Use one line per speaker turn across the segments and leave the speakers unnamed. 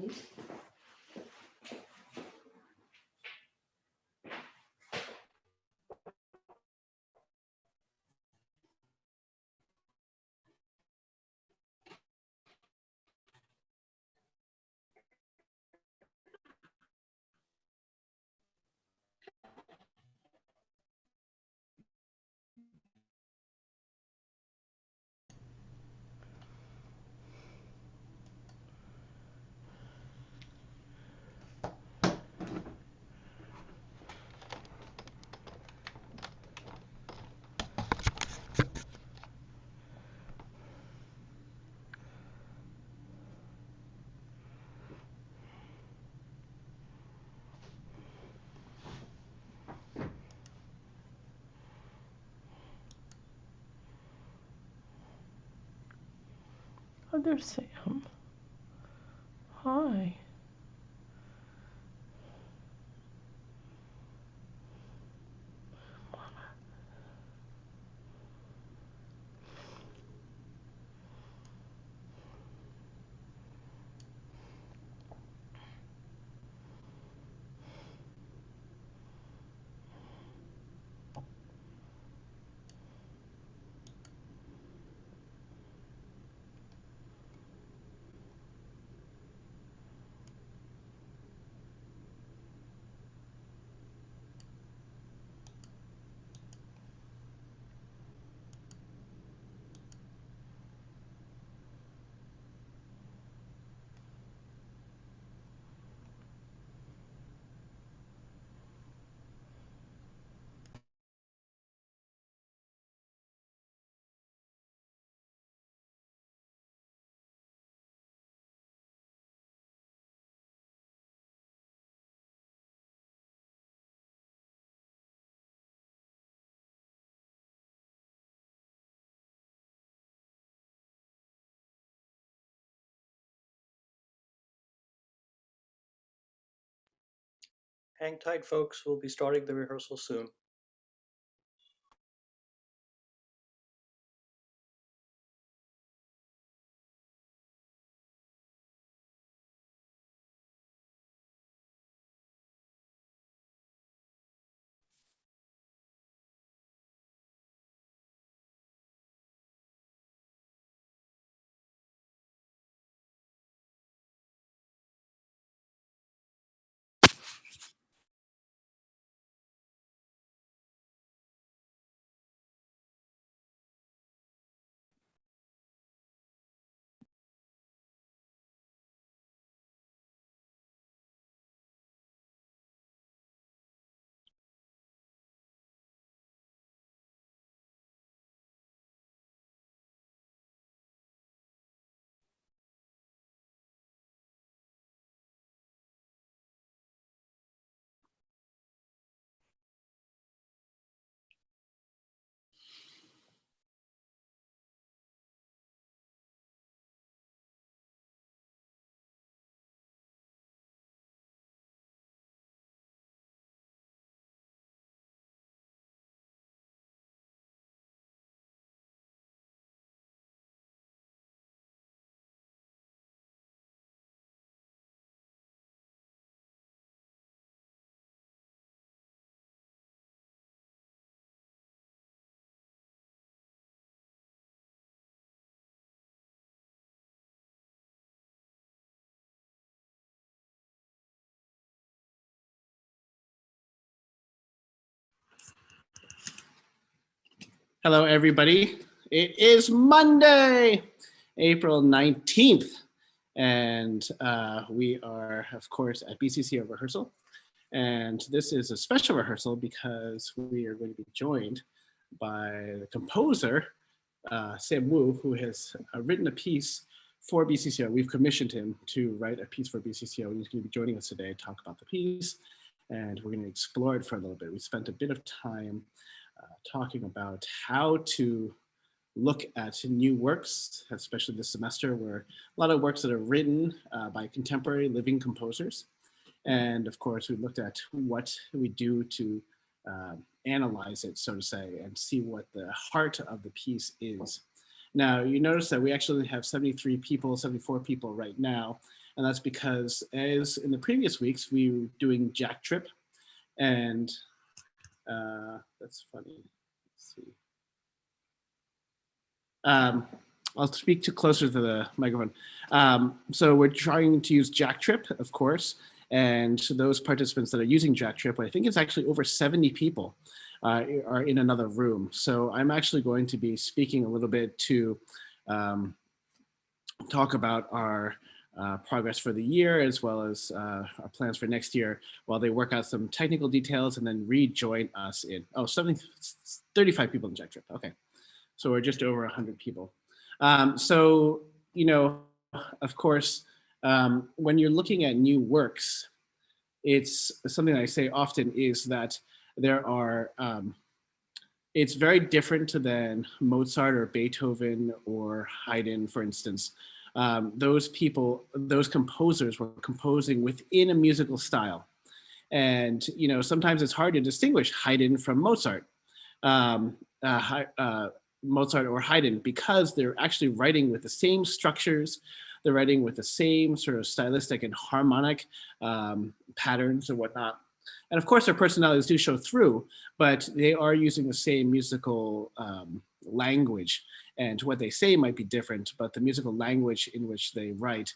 please. Oh, there's Sam. Hi.
Hang tight, folks. We'll be starting the rehearsal soon.
Hello, everybody. It is Monday, April 19th, and we are, of course, at BCCO Rehearsal. And this is a special rehearsal because we are going to be joined by the composer, Sam Wu, who has written a piece for BCCO. We've commissioned him to write a piece for BCCO. He's going to be joining us today to talk about the piece, and we're going to explore it for a little bit. We spent a bit of time talking about how to look at new works, especially this semester, where a lot of works that are written by contemporary living composers. And of course, we looked at what we do to analyze it, so to say, and see what the heart of the piece is. Now, you notice that we actually have 74 people right now, And that's because, as in the previous weeks, we were doing Jack Trip, and that's funny. Let's see. I'll speak closer to the microphone. So we're trying to use Jack Trip, of course, and those participants that are using Jack Trip, I think it's actually over 70 people are in another room. So I'm actually going to be speaking a little bit to talk about our progress for the year, as well as our plans for next year, while they work out some technical details and then rejoin us in, 35 people in Jack Trip. Okay. So we're just over 100 people. So, of course, when you're looking at new works, it's something I say often is that there are, it's very different than Mozart or Beethoven or Haydn, for instance. Those composers were composing within a musical style. And, sometimes it's hard to distinguish Haydn from Mozart. Mozart or Haydn, because they're actually writing with the same structures, they're writing with the same sort of stylistic and harmonic patterns and whatnot. And of course, their personalities do show through, but they are using the same musical language. And what they say might be different, but the musical language in which they write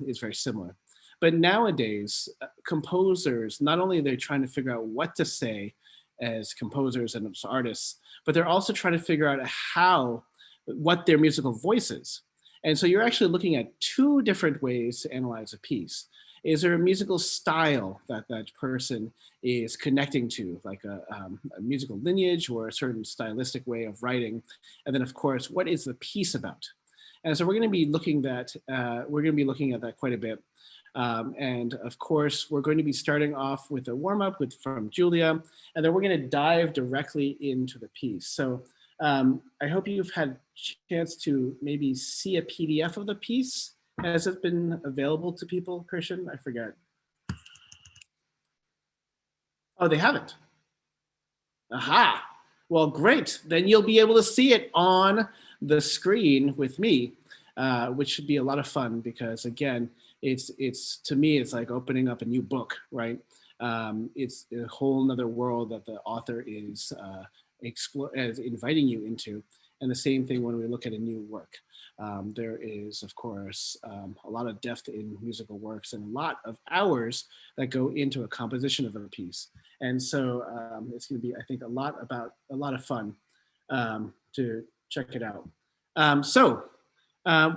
is very similar. But nowadays, composers, not only are they trying to figure out what to say as composers and as artists, but they're also trying to figure out what their musical voice is. And so you're actually looking at two different ways to analyze a piece. Is there a musical style that that person is connecting to, like a musical lineage or a certain stylistic way of writing? And then, of course, what is the piece about? And so we're going to be looking at that quite a bit. And of course, we're going to be starting off with a warm-up from Julia, and then we're going to dive directly into the piece. So I hope you've had a chance to maybe see a PDF of the piece. Has it been available to people, Christian? I forget. Oh, they haven't. Aha. Well, great. Then you'll be able to see it on the screen with me, which should be a lot of fun because, again, it's to me, it's like opening up a new book, right? It's a whole nother world that the author is inviting you into. And the same thing when we look at a new work. There is, of course, a lot of depth in musical works and a lot of hours that go into a composition of a piece. And so it's going to be, I think, a lot of fun to check it out.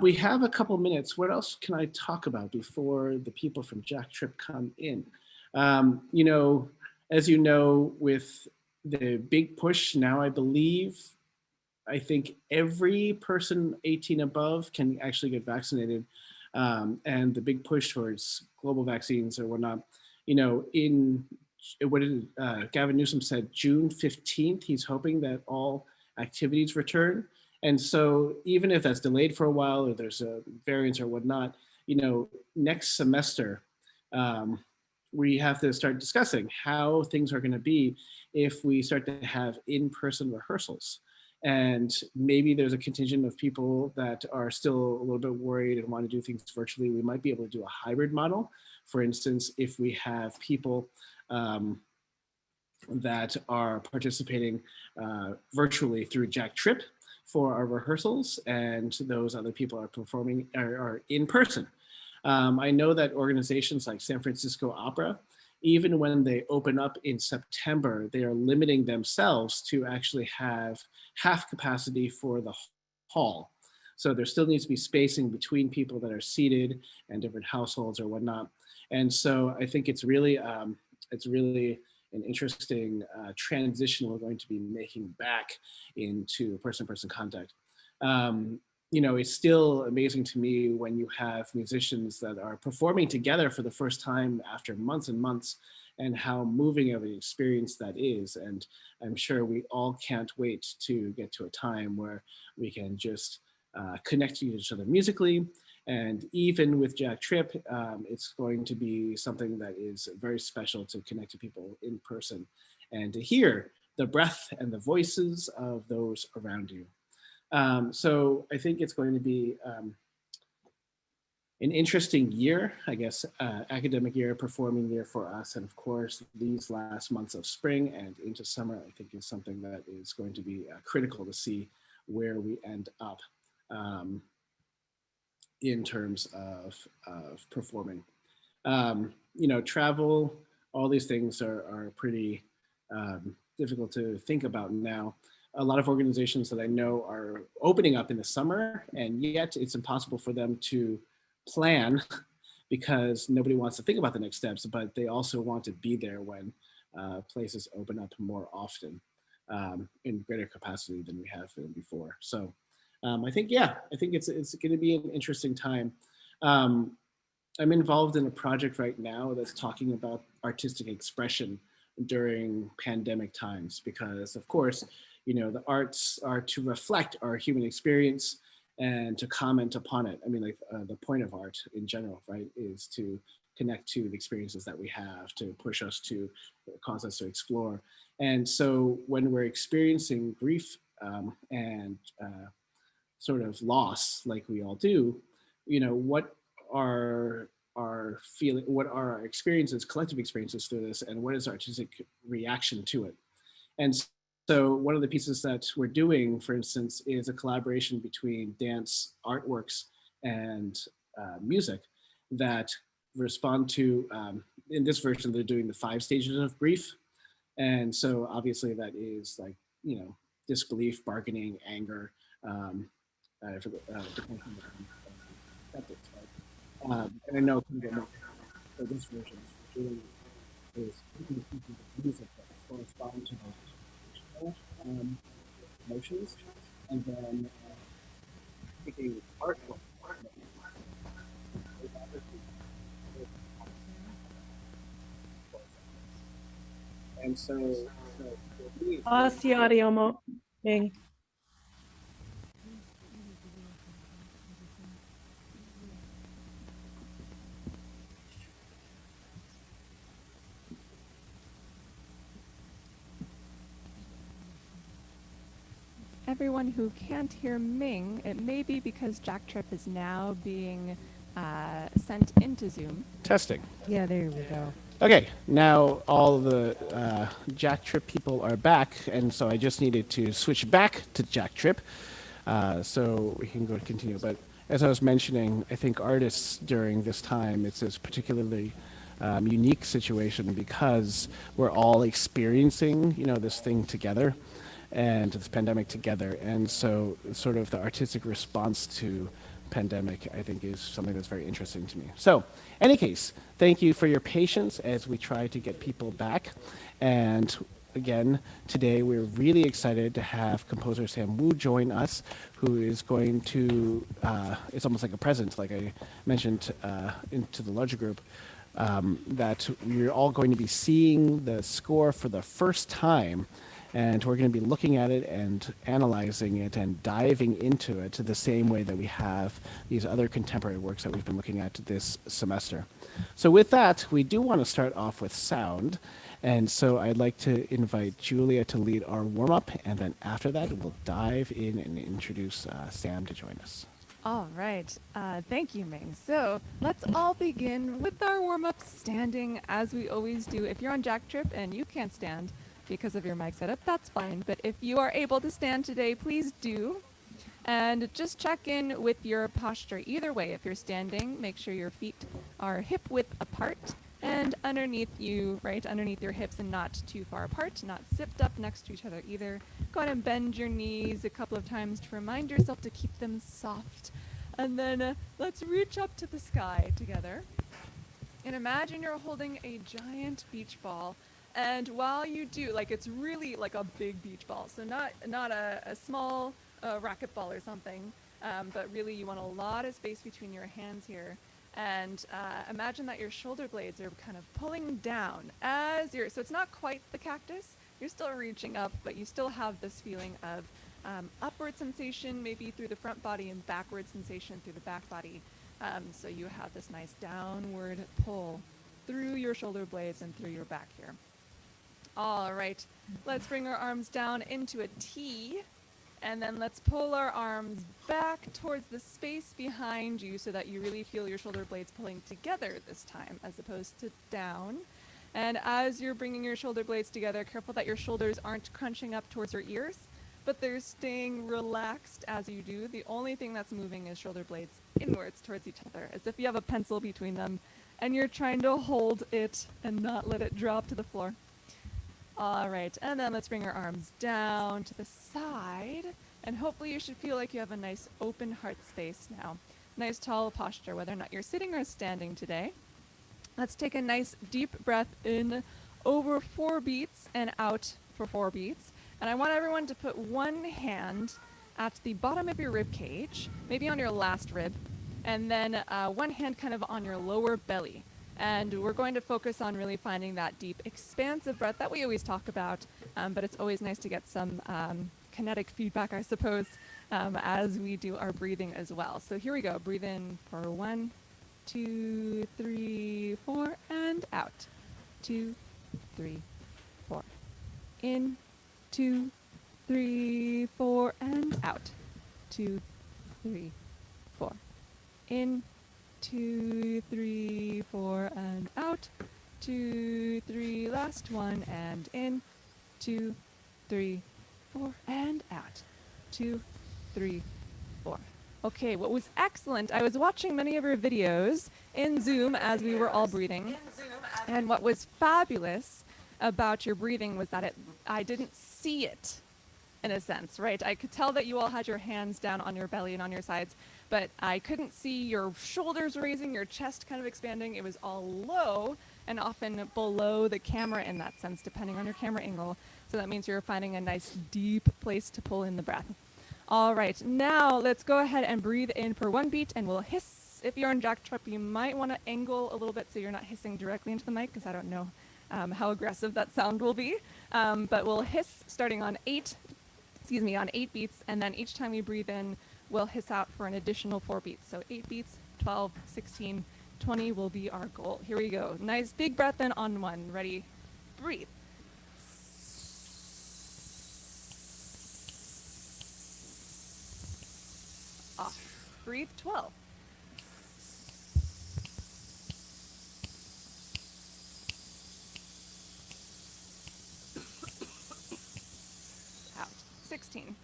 We have a couple minutes. What else can I talk about before the people from Jack Trip come in? As you know, with the big push now, I think every person 18 above can actually get vaccinated. And the big push towards global vaccines or whatnot, what did Gavin Newsom said, June 15th, he's hoping that all activities return. And so even if that's delayed for a while or there's a variance or whatnot, next semester, we have to start discussing how things are going to be if we start to have in-person rehearsals. And maybe there's a contingent of people that are still a little bit worried and want to do things virtually. We might be able to do a hybrid model. For instance, if we have people that are participating virtually through Jack Trip for our rehearsals, and those other people are performing are in person. I know that organizations like San Francisco Opera, even when they open up in September, they are limiting themselves to actually have half capacity for the hall. So there still needs to be spacing between people that are seated and different households or whatnot. And so I think it's really an interesting transition we're going to be making back into person-to-person contact. It's still amazing to me when you have musicians that are performing together for the first time after months and months, and how moving of an experience that is. And I'm sure we all can't wait to get to a time where we can just connect to each other musically. And even with Jack Trip, it's going to be something that is very special to connect to people in person and to hear the breath and the voices of those around you. So I think it's going to be an interesting year, I guess, academic year, performing year for us. And of course, these last months of spring and into summer, I think is something that is going to be critical to see where we end up um, in terms of performing. Travel, all these things are pretty difficult to think about now. A lot of organizations that I know are opening up in the summer, and yet it's impossible for them to plan because nobody wants to think about the next steps, but they also want to be there when places open up more often in greater capacity than we have been before. So I think, I think it's going to be an interesting time. Um, I'm involved in a project right now that's talking about artistic expression during pandemic times because, of course, the arts are to reflect our human experience and to comment upon it. I mean, like the point of art in general, right, is to connect to the experiences that we have, to push us to cause us to explore. And so when we're experiencing grief and sort of loss, like we all do, what are our feeling, what are our experiences, collective experiences through this, and what is our artistic reaction to it? And so one of the pieces that we're doing, for instance, is a collaboration between dance artworks and music that respond to, in this version, they're doing the 5 stages of grief. And so obviously that is like, disbelief, bargaining, anger, I forget, acceptance, right? And I know for this version is picking pieces of music that correspond to those emotions, and then picking artwork. And so for me, it's really
Lost the audio, Ming.
Everyone who can't hear Ming, it may be because Jack Trip is now being sent into Zoom.
testing.
Yeah, there we go.
Okay, now all the Jack Trip people are back, and so I just needed to switch back to Jack Trip so we can go continue. But as I was mentioning, I think artists during this time, it's this particularly unique situation because we're all experiencing, this thing together and this pandemic together. And so sort of the artistic response to pandemic, I think, is something that's very interesting to me. So, any case, thank you for your patience as we try to get people back. And again, today we're really excited to have composer Sam Wu join us, who is going to, it's almost like a present, like I mentioned into the larger group, that we're all going to be seeing the score for the first time, and we're going to be looking at it and analyzing it and diving into it the same way that we have these other contemporary works that we've been looking at this semester. So with that, we do want to start off with sound. And so I'd like to invite Julia to lead our warm-up, and then after that, we'll dive in and introduce Sam to join us.
All right. Thank you, Ming. So let's all begin with our warm-up standing as we always do. If you're on Jack Trip and you can't stand because of your mic setup, that's fine. But if you are able to stand today, please do. And just check in with your posture. Either way, if you're standing, make sure your feet are hip width apart and underneath you, right underneath your hips and not too far apart, not zipped up next to each other either. Go ahead and bend your knees a couple of times to remind yourself to keep them soft. And then let's reach up to the sky together. And imagine you're holding a giant beach ball. And while you do, like it's really like a big beach ball, so not a small racquetball or something, but really you want a lot of space between your hands here. And imagine that your shoulder blades are kind of pulling down as you're, so it's not quite the cactus, you're still reaching up, but you still have this feeling of upward sensation, maybe through the front body, and backward sensation through the back body. So you have this nice downward pull through your shoulder blades and through your back here. All right, let's bring our arms down into a T, And then let's pull our arms back towards the space behind you so that you really feel your shoulder blades pulling together this time as opposed to down. And as you're bringing your shoulder blades together, careful that your shoulders aren't crunching up towards your ears, but they're staying relaxed as you do. The only thing that's moving is shoulder blades inwards towards each other, as if you have a pencil between them and you're trying to hold it and not let it drop to the floor. All right, and then let's bring our arms down to the side, and hopefully you should feel like you have a nice open heart space now. Nice tall posture, whether or not you're sitting or standing today. Let's take a nice deep breath in over 4 beats and out for 4 beats. And I want everyone to put one hand at the bottom of your rib cage, maybe on your last rib, and then one hand kind of on your lower belly. And we're going to focus on really finding that deep, expansive breath that we always talk about, but it's always nice to get some kinetic feedback, I suppose, as we do our breathing as well. So here we go. Breathe in for 1, 2, 3, 4, and out. 2, 3, 4. In, 2, 3, 4, and out. 2, 3, 4. In, 2, 3, 4, and out. 2, 3, last one, and in. 2, 3, 4, and out. 2, 3, 4. Okay, what was excellent, I was watching many of your videos in Zoom as we were all breathing, and what was fabulous about your breathing was that I didn't see it, in a sense, right? I could tell that you all had your hands down on your belly and on your sides, but I couldn't see your shoulders raising, your chest kind of expanding. It was all low and often below the camera in that sense, depending on your camera angle. So that means you're finding a nice deep place to pull in the breath. All right, now let's go ahead and breathe in for 1 beat, and we'll hiss. If you're on jack trip, you might want to angle a little bit so you're not hissing directly into the mic, because I don't know how aggressive that sound will be. But we'll hiss starting on 8 beats, and then each time we breathe in, we'll hiss out for an additional 4 beats. So 8 beats, 12, 16, 20 will be our goal. Here we go. Nice big breath in on 1. Ready? Breathe. Off. Breathe. 12. Out. 16.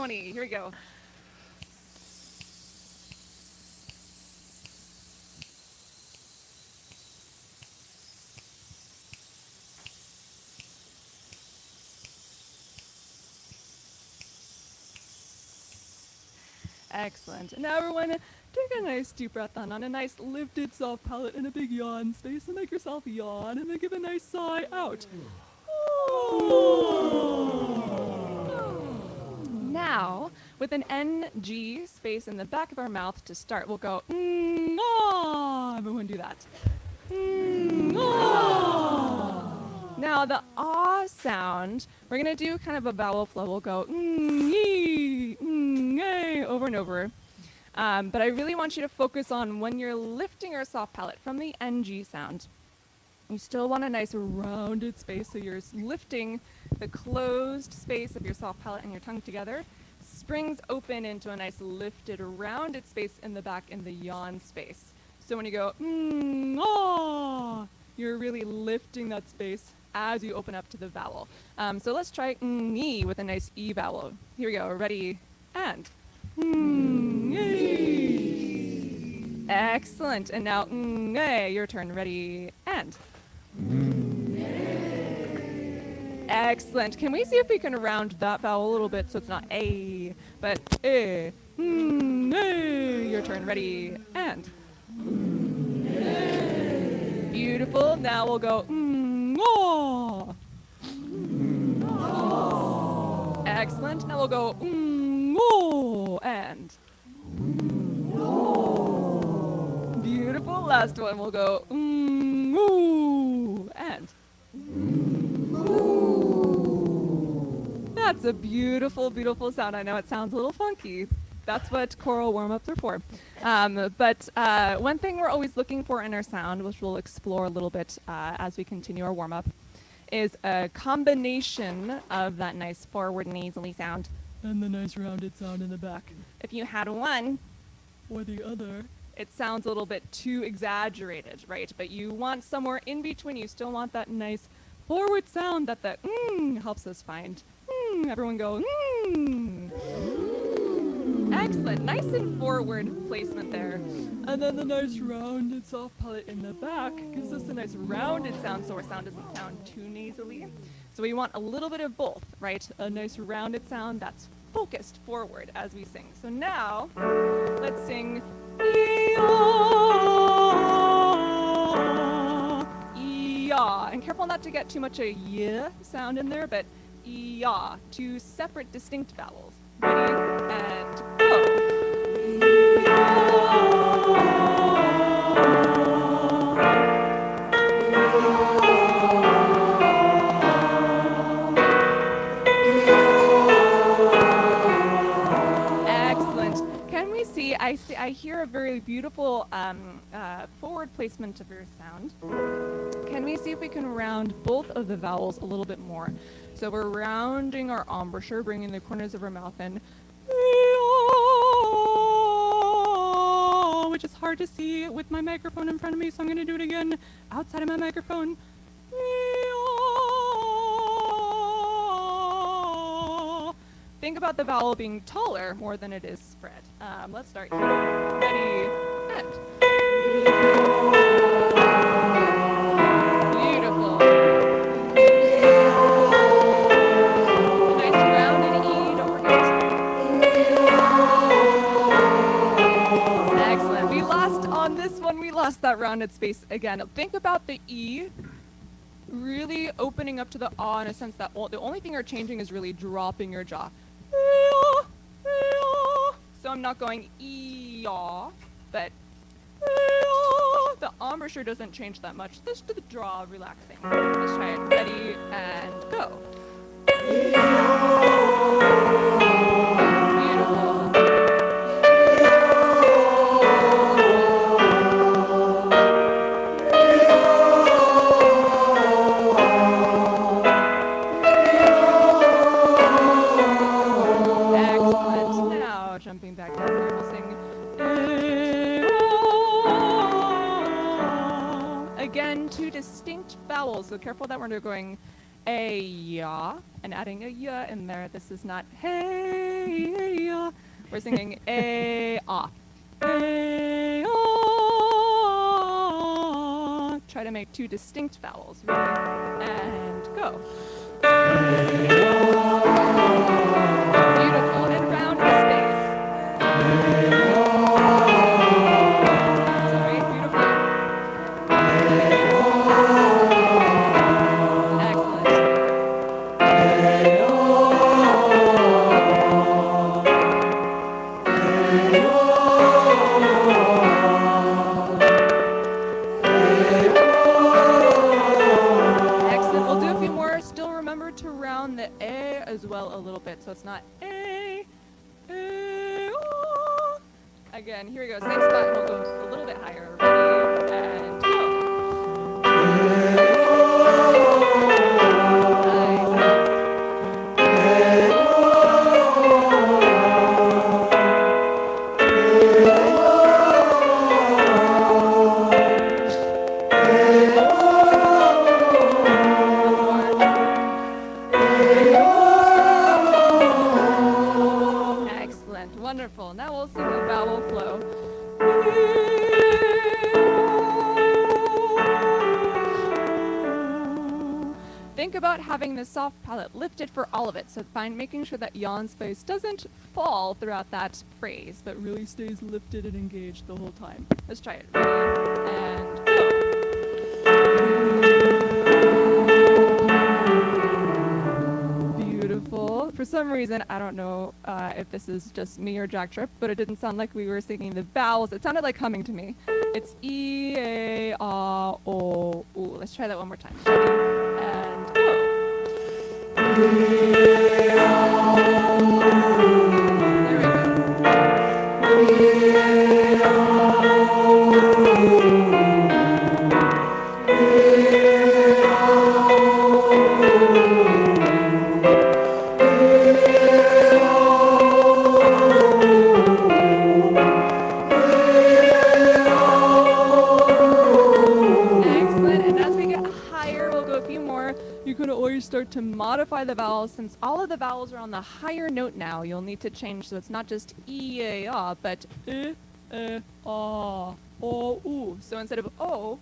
Here we go. Excellent. Now everyone, take a nice deep breath on a nice lifted soft palate and a big yawn space, and make yourself yawn, and then give a nice sigh out. Now, with an NG space in the back of our mouth to start, we'll go ah. Everyone do that. Ah. Now the ah sound, we're gonna do kind of a vowel flow. We'll go over and over. But I really want you to focus on when you're lifting your soft palate from the NG sound. You still want a nice rounded space, so you're lifting the closed space of your soft palate and your tongue together. Springs open into a nice lifted, rounded space in the back in the yawn space. So when you go, ah, you're really lifting that space as you open up to the vowel. So let's try e with a nice E vowel. Here we go, ready, and. Excellent, and now your turn, ready, and. Excellent. Can we see if we can round that vowel a little bit so it's not a, but a. Your turn. Ready, and. Beautiful. Now we'll go oh. Excellent. Now we'll go oh, and. Beautiful. Last one. We'll go and. That's a beautiful, beautiful sound. I know it sounds a little funky, That's what choral warm-ups are for. But one thing we're always looking for in our sound, which we'll explore a little bit as we continue our warm-up, is a combination of that nice forward nasally sound and the nice rounded sound in the back. If you had one or the other, it sounds a little bit too exaggerated, right? But you want somewhere in between. You still want that nice forward sound that the helps us find. Everyone go, Excellent. Nice and forward placement there. And then the nice rounded soft palate in the back gives us a nice rounded sound so our sound doesn't sound too nasally. So we want a little bit of both, right? A nice rounded sound that's focused forward as we sing. So now, let's sing E-yaw, E-yaw. And careful not to get too much a yeah sound in there, but E-yaw, two separate distinct vowels. Ready? And go. I hear a very beautiful forward placement of your sound. Can we see if we can round both of the vowels a little bit more? So we're rounding our embouchure, bringing the corners of our mouth in, which is hard to see with my microphone in front of me, so I'm going to do it again outside of my microphone. Think about the vowel being taller more than it is spread. Let's start here. Ready, and. Beautiful. Nice rounded E, don't forget. Excellent. We lost on this one, we lost that rounded space again. Think about the E really opening up to the ah in a sense that the only thing you're changing is really dropping your jaw. So I'm not going E-yaw, but the embouchure doesn't change that much. Just the draw relaxing. Let's try it. Ready, and go. Beautiful. Jumping back down here, we'll sing. Again, two distinct vowels, so careful that we're going a-ya and adding a ya in there. This is not hey-ya. We're singing a-ah. A-ah. Try to make two distinct vowels. Ready? And go. Beautiful. And round the space. Sorry, beautiful. Excellent. Excellent. We'll do a few more. Still remember to round the A as well a little bit, so it's not A. Again, here we go. Same spot, and we'll go a little bit higher. Ready, and go. Excellent. Wonderful. Now we'll sing the vowel flow. Think about having the soft palate lifted for all of it. So making sure that yawn space doesn't fall throughout that phrase, but really stays lifted and engaged the whole time. Let's try it. Ready, and go. Beautiful. For some reason, I don't know if this is just me or Jack Trip, but it didn't sound like we were singing the vowels. It sounded like humming to me. It's E, A, A, O, U. Let's try that one more time. Ready, and go. There we go. start to modify the vowels. Since all of the vowels are on the higher note now, you'll need to change so it's not just E-A-A, but ah, o, u. So instead of O,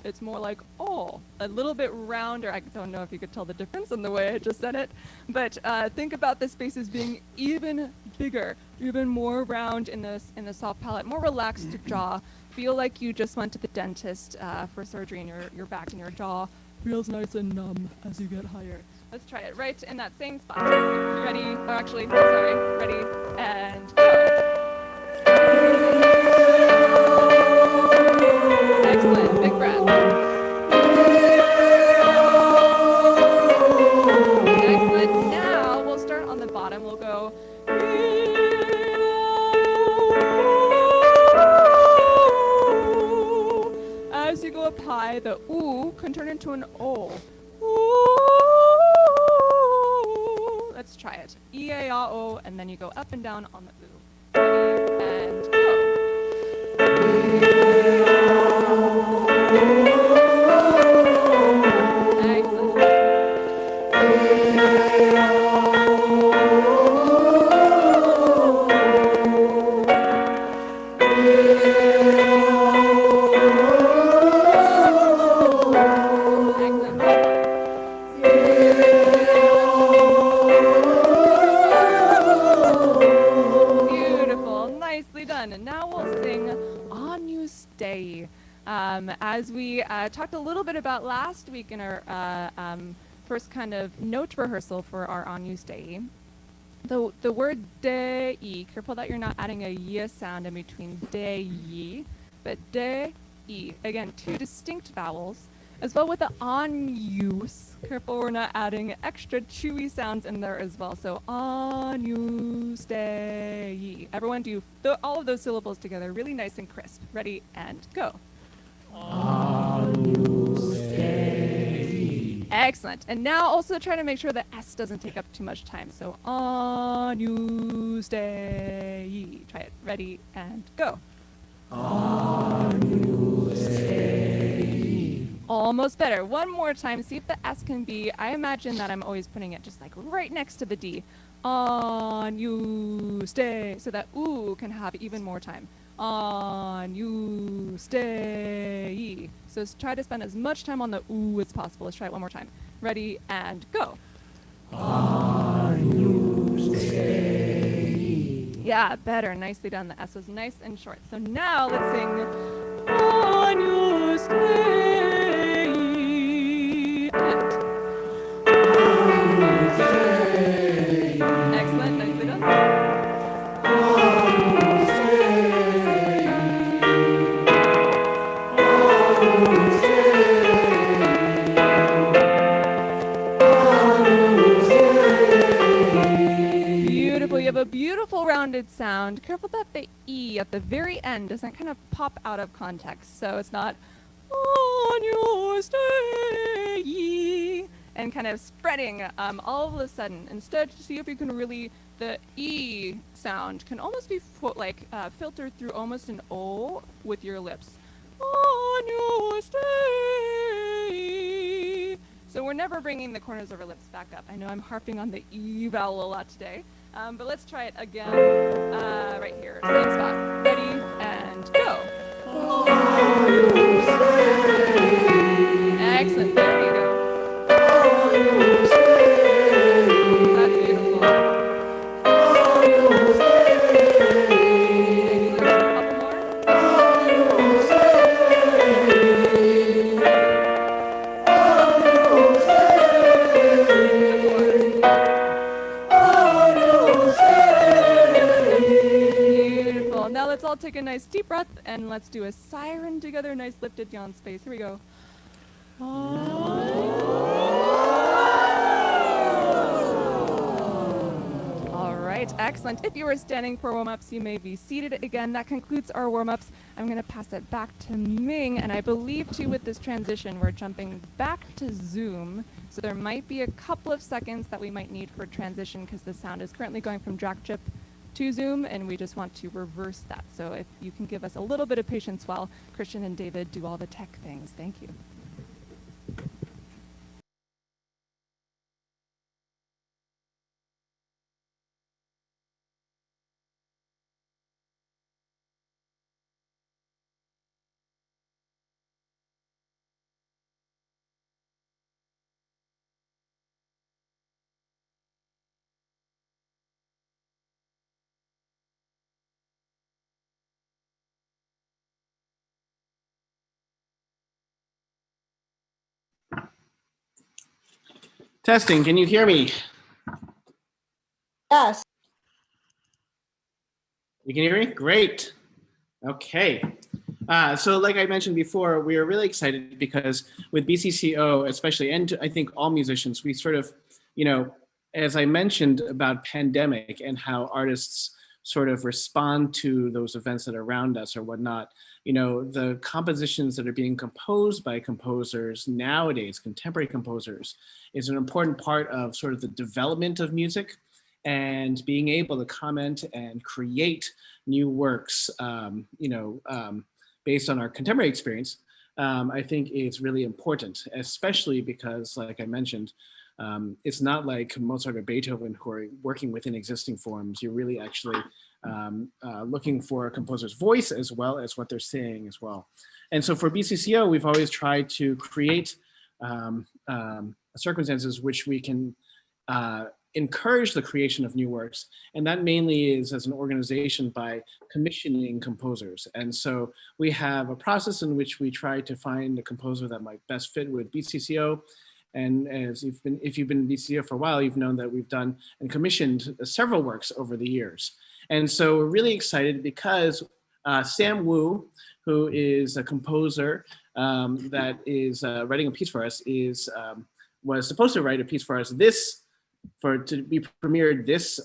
it's more like O, a little bit rounder. I don't know if you could tell the difference in the way I just said it, but think about the spaces being even bigger, even more round in the soft palate, more relaxed jaw. Feel like you just went to the dentist for surgery and your back and your jaw feels nice and numb as you get higher. Let's try it right in that same spot. Ready? Or actually, sorry. Ready? And go. Excellent. Big breath. Excellent. Now we'll start on the bottom. We'll go. As you go up high, the oo can turn into an o. Ooh. Let's try it. E-A-A-O, and then you go up and down on the oo. Ready, and go. And now we'll sing On You Stay. As we talked a little bit about last week in our first kind of note rehearsal for our On You Stay, the word de-y, careful that you're not adding a y sound in between de-y, but de-y. Again, two distinct vowels. As well with the on use, careful we're not adding extra chewy sounds in there as well. So on you stay. Everyone do all of those syllables together, really nice and crisp. Ready, and go. On you stay. Excellent. And now also try to make sure the S doesn't take up too much time. So on you stay. Try it. Ready, and go. On you stay. Almost better. One more time. See if the S can be. I imagine that I'm always putting it just like right next to the D. On you stay. So that oo can have even more time. On you stay. So try to spend as much time on the oo as possible. Let's try it one more time. Ready, and go. On you stay. Yeah, better. Nicely done. The S was nice and short. So now let's sing On You Stay. Excellent, nicely done. Beautiful, you have a beautiful rounded sound. Careful that the E at the very end doesn't kind of pop out of context. So it's not on your stay and kind of spreading all of a sudden. Instead, see if you can really, the E sound can almost be filtered through almost an O with your lips. On your stay. So we're never bringing the corners of our lips back up. I know I'm harping on the E vowel a lot today, but let's try it again right here. Same spot. Ready, and go. On your stay. Excellent. There you go. That's beautiful. Excellent. A couple more. Beautiful. Now let's all take a nice deep breath and let's do a siren together. Nice lifted yawn space. Here we go. All right, excellent. If you were standing for warm-ups, you may be seated again. That concludes our warm-ups. I'm going to pass it back to Ming, and I believe too with this transition, we're jumping back to Zoom. So there might be a couple of seconds that we might need for transition because the sound is currently going from Jacktrip to Zoom, and we just want to reverse that. So if you can give us a little bit of patience while Christian and David do all the tech things. Thank you.
Testing, can you hear me?
Yes.
You can hear me? Great. Okay. So like I mentioned before, we are really excited because with BCCO especially, and I think all musicians, we sort of, as I mentioned about pandemic and how artists sort of respond to those events that are around us or whatnot, the compositions that are being composed by composers nowadays, contemporary composers, is an important part of sort of the development of music and being able to comment and create new works, based on our contemporary experience, I think is really important, especially because, like I mentioned, it's not like Mozart or Beethoven who are working within existing forms. You're really actually looking for a composer's voice as well as what they're saying as well. And so for BCCO, we've always tried to create circumstances which we can encourage the creation of new works. And that mainly is as an organization by commissioning composers. And so we have a process in which we try to find a composer that might best fit with BCCO. And if you've been in BCCO for a while, you've known that we've done and commissioned several works over the years. And so we're really excited because Sam Wu, who is a composer that is writing a piece for us, was supposed to write a piece for us to be premiered this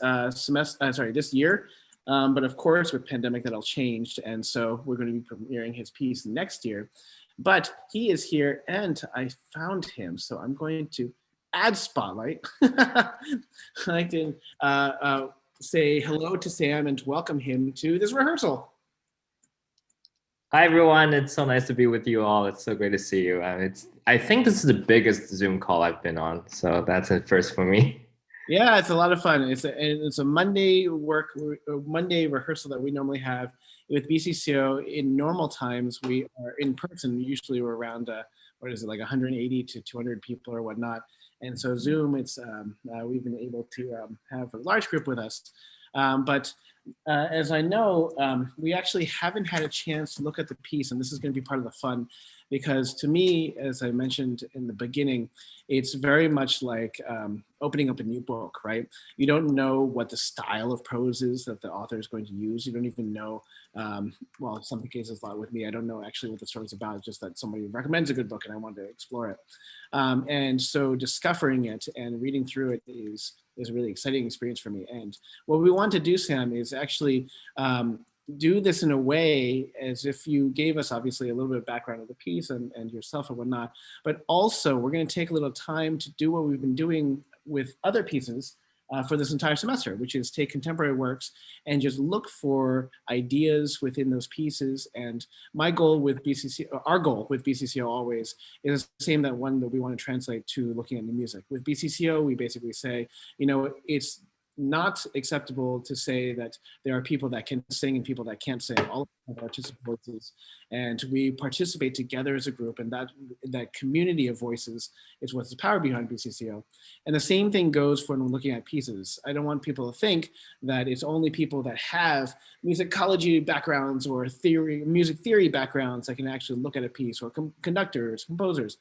this year. But of course, with pandemic, that all changed. And so we're going to be premiering his piece next year. But he is here and I found him. So I'm going to add spotlight. I'd like to say hello to Sam and welcome him to this rehearsal.
Hi, everyone. It's so nice to be with you all. It's so great to see you. I think this is the biggest Zoom call I've been on. So that's a first for me.
Yeah, it's a lot of fun. It's a Monday rehearsal that we normally have with BCCO. In normal times, we are in person. Usually we're around, like 180 to 200 people or whatnot. And so Zoom, we've been able to have a large group with us. But as I know, we actually haven't had a chance to look at the piece, and this is going to be part of the fun, because to me, as I mentioned in the beginning, it's very much like opening up a new book, right? You don't know what the style of prose is that the author is going to use. You don't even know, well, in some cases, a lot with me, I don't know actually what the story's about, just that somebody recommends a good book and I want to explore it. And so discovering it and reading through it is a really exciting experience for me. And what we want to do, Sam, is actually do this in a way as if you gave us obviously a little bit of background of the piece and yourself and whatnot, but also we're going to take a little time to do what we've been doing with other pieces for this entire semester, which is take contemporary works and just look for ideas within those pieces. And my goal with our goal with BCCO always is the same, that one that we want to translate to looking at new music. With BCCO, we basically say, it's not acceptable to say that there are people that can sing and people that can't sing. All have artistic voices, and we participate together as a group, and that community of voices is what's the power behind BCCO. And the same thing goes for when looking at pieces. I don't want people to think that it's only people that have musicology backgrounds or music theory backgrounds that can actually look at a piece, or conductors, composers.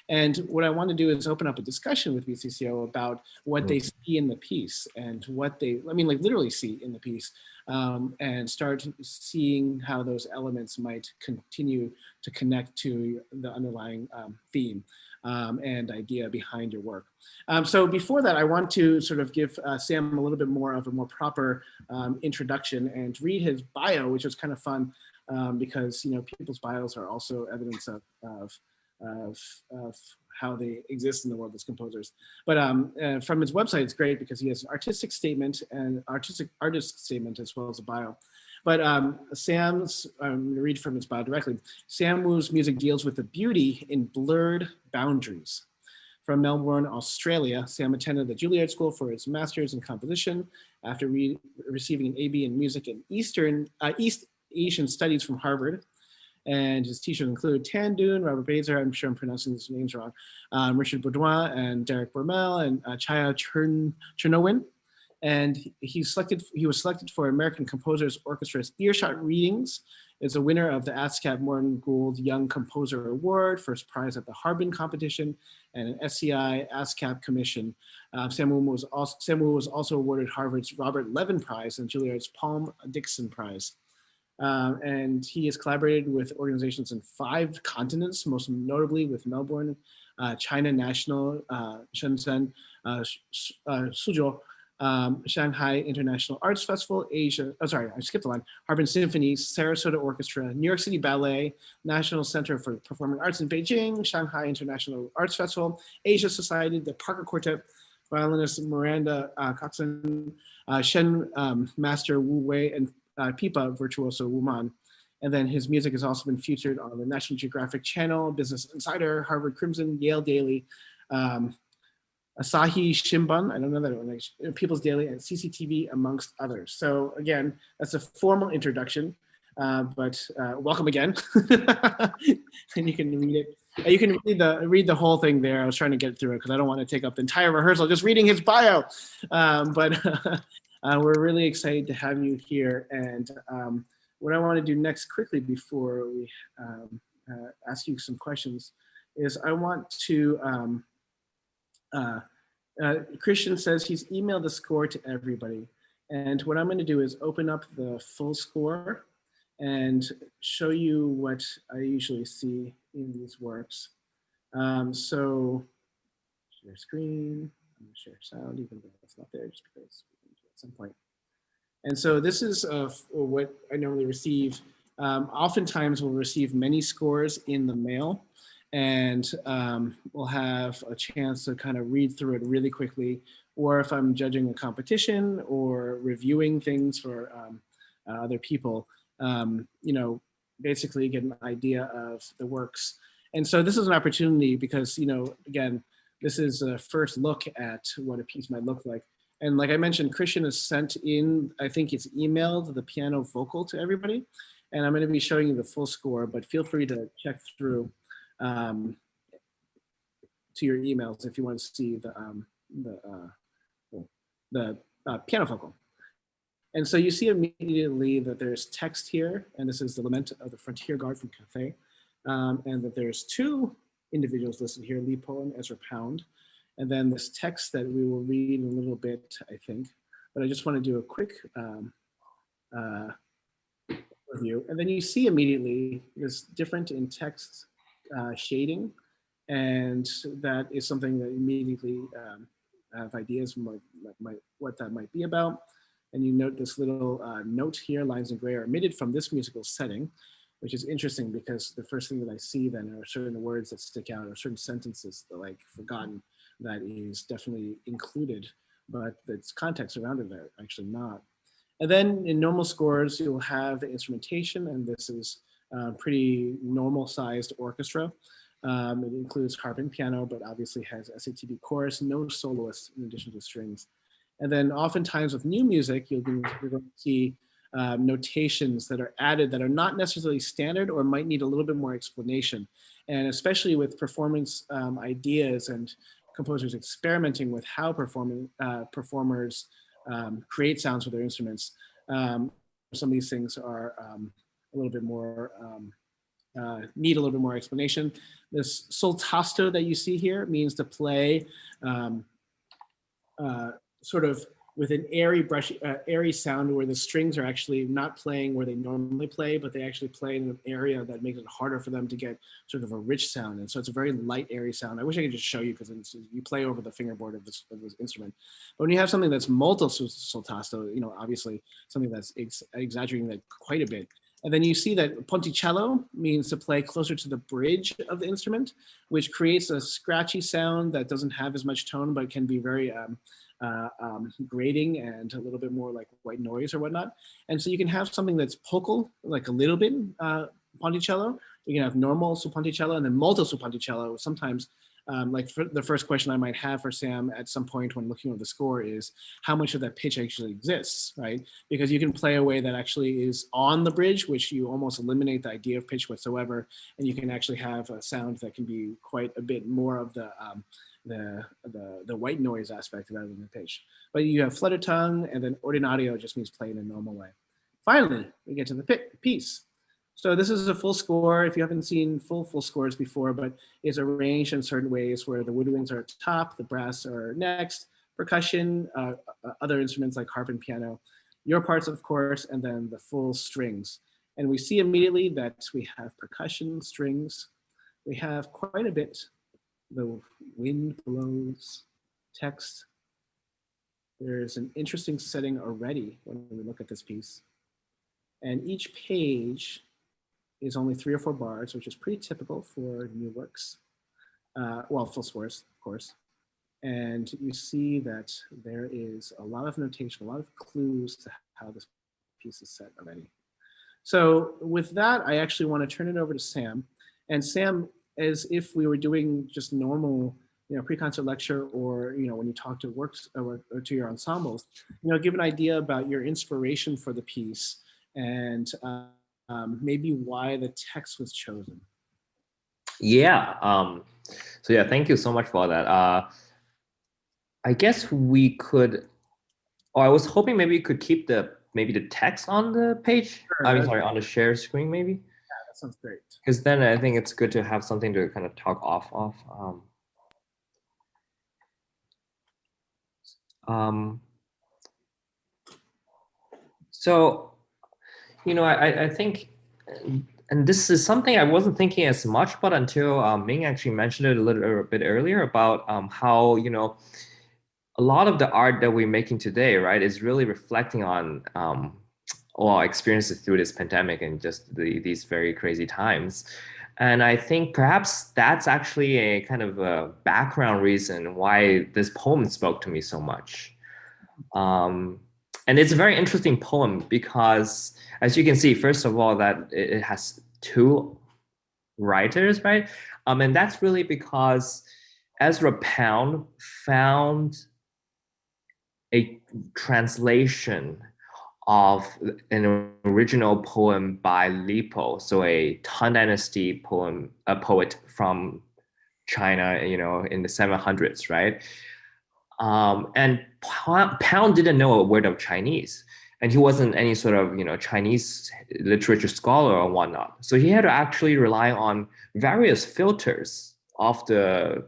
And what I want to do is open up a discussion with BCCO about what they see in the piece and what literally see in the piece, and start seeing how those elements might continue to connect to the underlying theme and idea behind your work. So before that, I want to sort of give Sam a little bit more of a more proper introduction and read his bio, which was kind of fun because people's bios are also evidence of how they exist in the world as composers. But from his website, it's great because he has an artistic statement and artist statement as well as a bio. But Sam's, I'm going to read from his bio directly. Sam Wu's music deals with the beauty in blurred boundaries. From Melbourne, Australia, Sam attended the Juilliard School for his master's in composition after receiving an AB in music and East Asian studies from Harvard. And his teachers include Tan Dun, Robert Bazer, I'm sure I'm pronouncing these names wrong, Richard Baudouin, and Derek Bormel, and Chaya Chernowin. and he was selected for American Composers Orchestra's Earshot Readings. It's a winner of the ASCAP Morton Gould Young Composer Award, first prize at the Harbin competition, and an SCI ASCAP commission. Sam Wu was also awarded Harvard's Robert Levin Prize and Juilliard's Palm Dixon Prize. And he has collaborated with organizations in 5 continents, most notably with Melbourne, China National, Shenzhen, Suzhou, Shanghai International Arts Festival, Harbin Symphony, Sarasota Orchestra, New York City Ballet, National Center for Performing Arts in Beijing, Shanghai International Arts Festival, Asia Society, the Parker Quartet, violinist Miranda Coxon, Shen Master Wu Wei, and Pipa Virtuoso Wuman. And then his music has also been featured on the National Geographic Channel, Business Insider, Harvard Crimson, Yale Daily, Asahi Shimbun, I don't know that one, People's Daily, and CCTV, amongst others. So again, that's a formal introduction, but welcome again. And you can read it. You can read the whole thing there. I was trying to get through it because I don't want to take up the entire rehearsal just reading his bio. But we're really excited to have you here. And what I want to do next quickly before we ask you some questions is I want to, Christian says he's emailed the score to everybody. And what I'm going to do is open up the full score and show you what I usually see in these works. So share screen, I'm gonna share sound, even though it's not there, just because we can do it at some point. And so this is what I normally receive. Oftentimes we'll receive many scores in the mail, and we'll have a chance to kind of read through it really quickly, or if I'm judging a competition or reviewing things for other people, you know, basically get an idea of the works. And so this is an opportunity because, you know, again, this is a first look at what a piece might look like. And like I mentioned, Christian has sent in, I think it's emailed the piano vocal to everybody. And I'm going to be showing you the full score, but feel free to check through to your emails if you want to see the piano vocal. And so you see immediately that there's text here, and this is the Lament of the Frontier Guard from Cathay, and that there's 2 individuals listed here, Lee Poe and Ezra Pound. And then this text that we will read in a little bit, I think, but I just want to do a quick review. And then you see immediately it's different in text shading, and that is something that immediately have ideas from what that might be about. And you note this little note here, lines in gray are omitted from this musical setting, which is interesting because the first thing that I see then are certain words that stick out or certain sentences that like forgotten that is definitely included, but its context around it are actually not. And then in normal scores, you'll have the instrumentation, and this is pretty normal sized orchestra. It includes harp and piano, but obviously has SATB chorus, no soloists in addition to strings. And then oftentimes with new music, you're going to see notations that are added that are not necessarily standard or might need a little bit more explanation. And especially with performance ideas and composers experimenting with how performers create sounds with their instruments, some of these things are a little bit more, need a little bit more explanation. This soltasto that you see here means to play sort of with an airy sound where the strings are actually not playing where they normally play, but they actually play in an area that makes it harder for them to get sort of a rich sound. And so it's a very light, airy sound. I wish I could just show you because you play over the fingerboard of this instrument. But when you have something that's molto soltasto, you know, obviously something that's exaggerating that quite a bit. And then you see that ponticello means to play closer to the bridge of the instrument, which creates a scratchy sound that doesn't have as much tone, but can be very grating and a little bit more like white noise or whatnot. And so you can have something that's vocal, like a little bit ponticello. You can have normal su ponticello and then molto su ponticello, sometimes like for the first question I might have for Sam at some point when looking at the score is how much of that pitch actually exists, right? Because you can play a way that actually is on the bridge, which you almost eliminate the idea of pitch whatsoever, and you can actually have a sound that can be quite a bit more of the white noise aspect rather than the pitch. But you have flutter tongue, and then ordinario just means play in a normal way. Finally, we get to the piece. So this is a full score. If you haven't seen full scores before, but it's arranged in certain ways where the woodwinds are at the top, the brass are next, percussion, other instruments like harp and piano, your parts, of course, and then the full strings. And we see immediately that we have percussion, strings. We have quite a bit. The wind blows, text. There's an interesting setting already when we look at this piece. And each page is only 3 or 4 bars, which is pretty typical for new works. Well, full scores, of course. And you see that there is a lot of notation, a lot of clues to how this piece is set already. So with that, I actually want to turn it over to Sam. And Sam, as if we were doing just normal, pre-concert lecture, or when you talk to works or to your ensembles, give an idea about your inspiration for the piece and maybe why the text was chosen.
Yeah. So yeah, thank you so much for that. I guess we could, or I was hoping maybe we could keep the text on the page.
Sure,
on the share screen maybe.
Yeah, that sounds great.
Because then I think it's good to have something to kind of talk off of. So, I think, and this is something I wasn't thinking as much about until Ming actually mentioned it a little bit earlier about how, a lot of the art that we're making today, right, is really reflecting on all our experiences through this pandemic and just these very crazy times. And I think perhaps that's actually a kind of a background reason why this poem spoke to me so much. And it's a very interesting poem because, as you can see, first of all, that it has 2 writers, right? And that's really because Ezra Pound found a translation of an original poem by Lipo, so a Tang Dynasty poet from China, in the 700s, right? And Pound didn't know a word of Chinese, and he wasn't any sort of Chinese literature scholar or whatnot. So he had to actually rely on various filters of the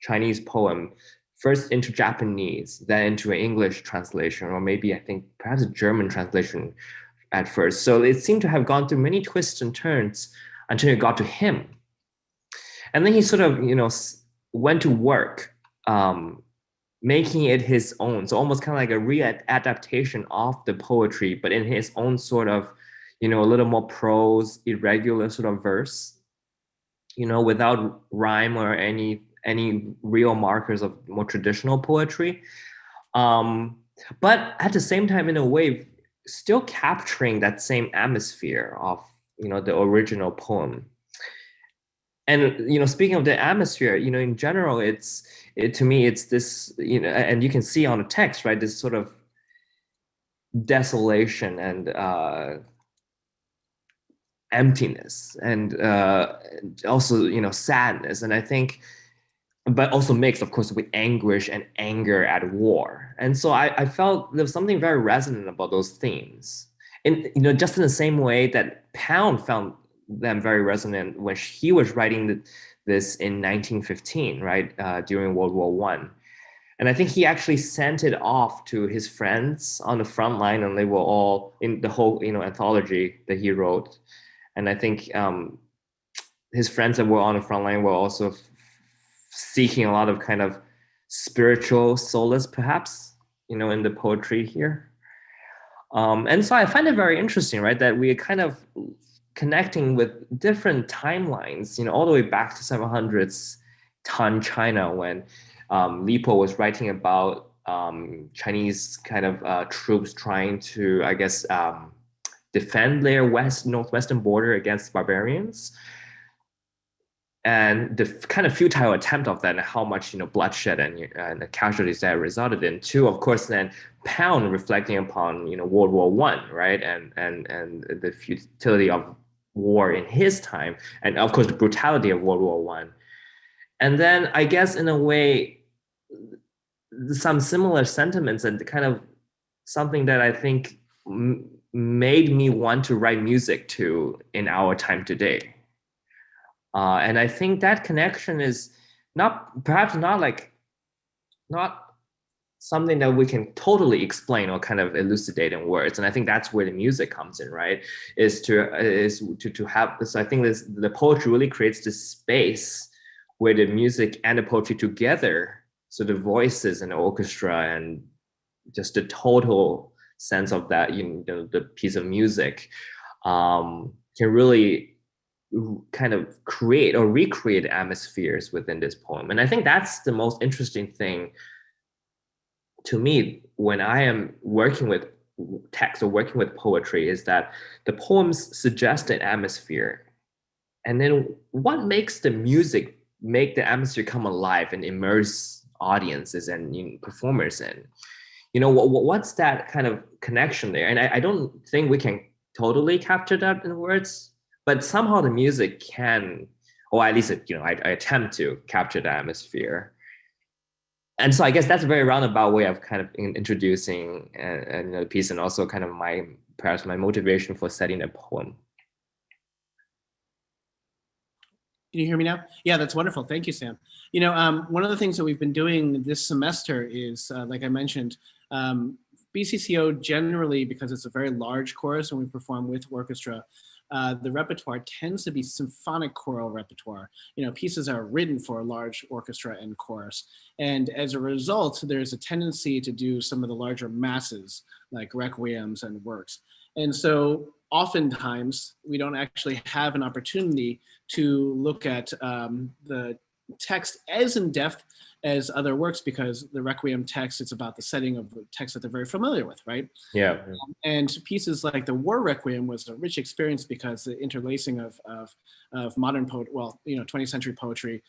Chinese poem, first into Japanese, then into an English translation, or maybe I think perhaps a German translation at first. So it seemed to have gone through many twists and turns until it got to him. And then he sort of, went to work, making it his own. So almost kind of like a readaptation of the poetry, but in his own sort of, a little more prose, irregular sort of verse, without rhyme or any real markers of more traditional poetry. But at the same time, in a way, still capturing that same atmosphere of, the original poem. And, speaking of the atmosphere, in general, to me, it's this, and you can see on the text, right, this sort of desolation and emptiness and also, sadness. And I think, but also mixed, of course, with anguish and anger at war. And so I felt there was something very resonant about those themes. And, just in the same way that Pound found them very resonant when he was writing this in 1915, right, during World War I. And I think he actually sent it off to his friends on the front line, and they were all in the whole, anthology that he wrote. And I think his friends that were on the front line were also seeking a lot of kind of spiritual solace, perhaps, in the poetry here. And so I find it very interesting, right, that we are kind of connecting with different timelines, all the way back to 700s Han China, when Lipo was writing about Chinese kind of troops trying to, I guess, defend their northwestern border against barbarians. and the kind of futile attempt of that, and how much bloodshed and the casualties that resulted in. Two, of course, then Pound reflecting upon World War I, right, and the futility of war in his time, and of course the brutality of World War I. And then I guess in a way, some similar sentiments and kind of something that I think made me want to write music to in our time today. And I think that connection is perhaps not something that we can totally explain or kind of elucidate in words. And I think that's where the music comes in, right? Is to have this. I think the poetry really creates this space where the music and the poetry together, so the voices and the orchestra and just the total sense of that, the piece of music, can really kind of create or recreate atmospheres within this poem. And I think that's the most interesting thing to me when I am working with text or working with poetry, is that the poems suggest an atmosphere. And then what makes the music make the atmosphere come alive and immerse audiences and performers in? What's that kind of connection there? And I don't think we can totally capture that in words, but somehow the music can, or at least I attempt to capture the atmosphere. And so I guess that's a very roundabout way of kind of introducing the piece, and also kind of perhaps my motivation for setting a poem.
Can you hear me now? Yeah, that's wonderful. Thank you, Sam. One of the things that we've been doing this semester is, like I mentioned, BCCO generally, because it's a very large chorus and we perform with orchestra, the repertoire tends to be symphonic choral repertoire. Pieces are written for a large orchestra and chorus. And as a result, there's a tendency to do some of the larger masses, like requiems and works. And so oftentimes we don't actually have an opportunity to look at the text as in depth as other works, because the Requiem text, it's about the setting of the text that they're very familiar with, right?
Yeah.
And pieces like the War Requiem was a rich experience because the interlacing of modern 20th century poetry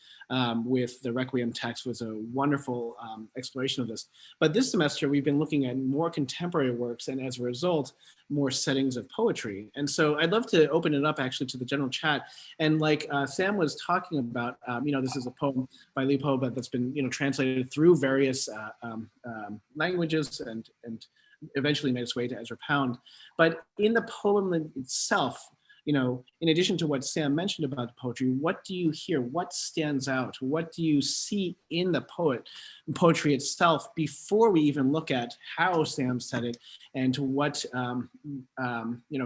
with the Requiem text was a wonderful exploration of this. But this semester, we've been looking at more contemporary works, and as a result, more settings of poetry. And so I'd love to open it up actually to the general chat. And like Sam was talking about, this is a poem by Li Po, but that's been translated through various languages and eventually made its way to Ezra Pound. But in the poem itself, in addition to what Sam mentioned about poetry, what do you hear? What stands out? What do you see in the poetry itself before we even look at how Sam said it and to what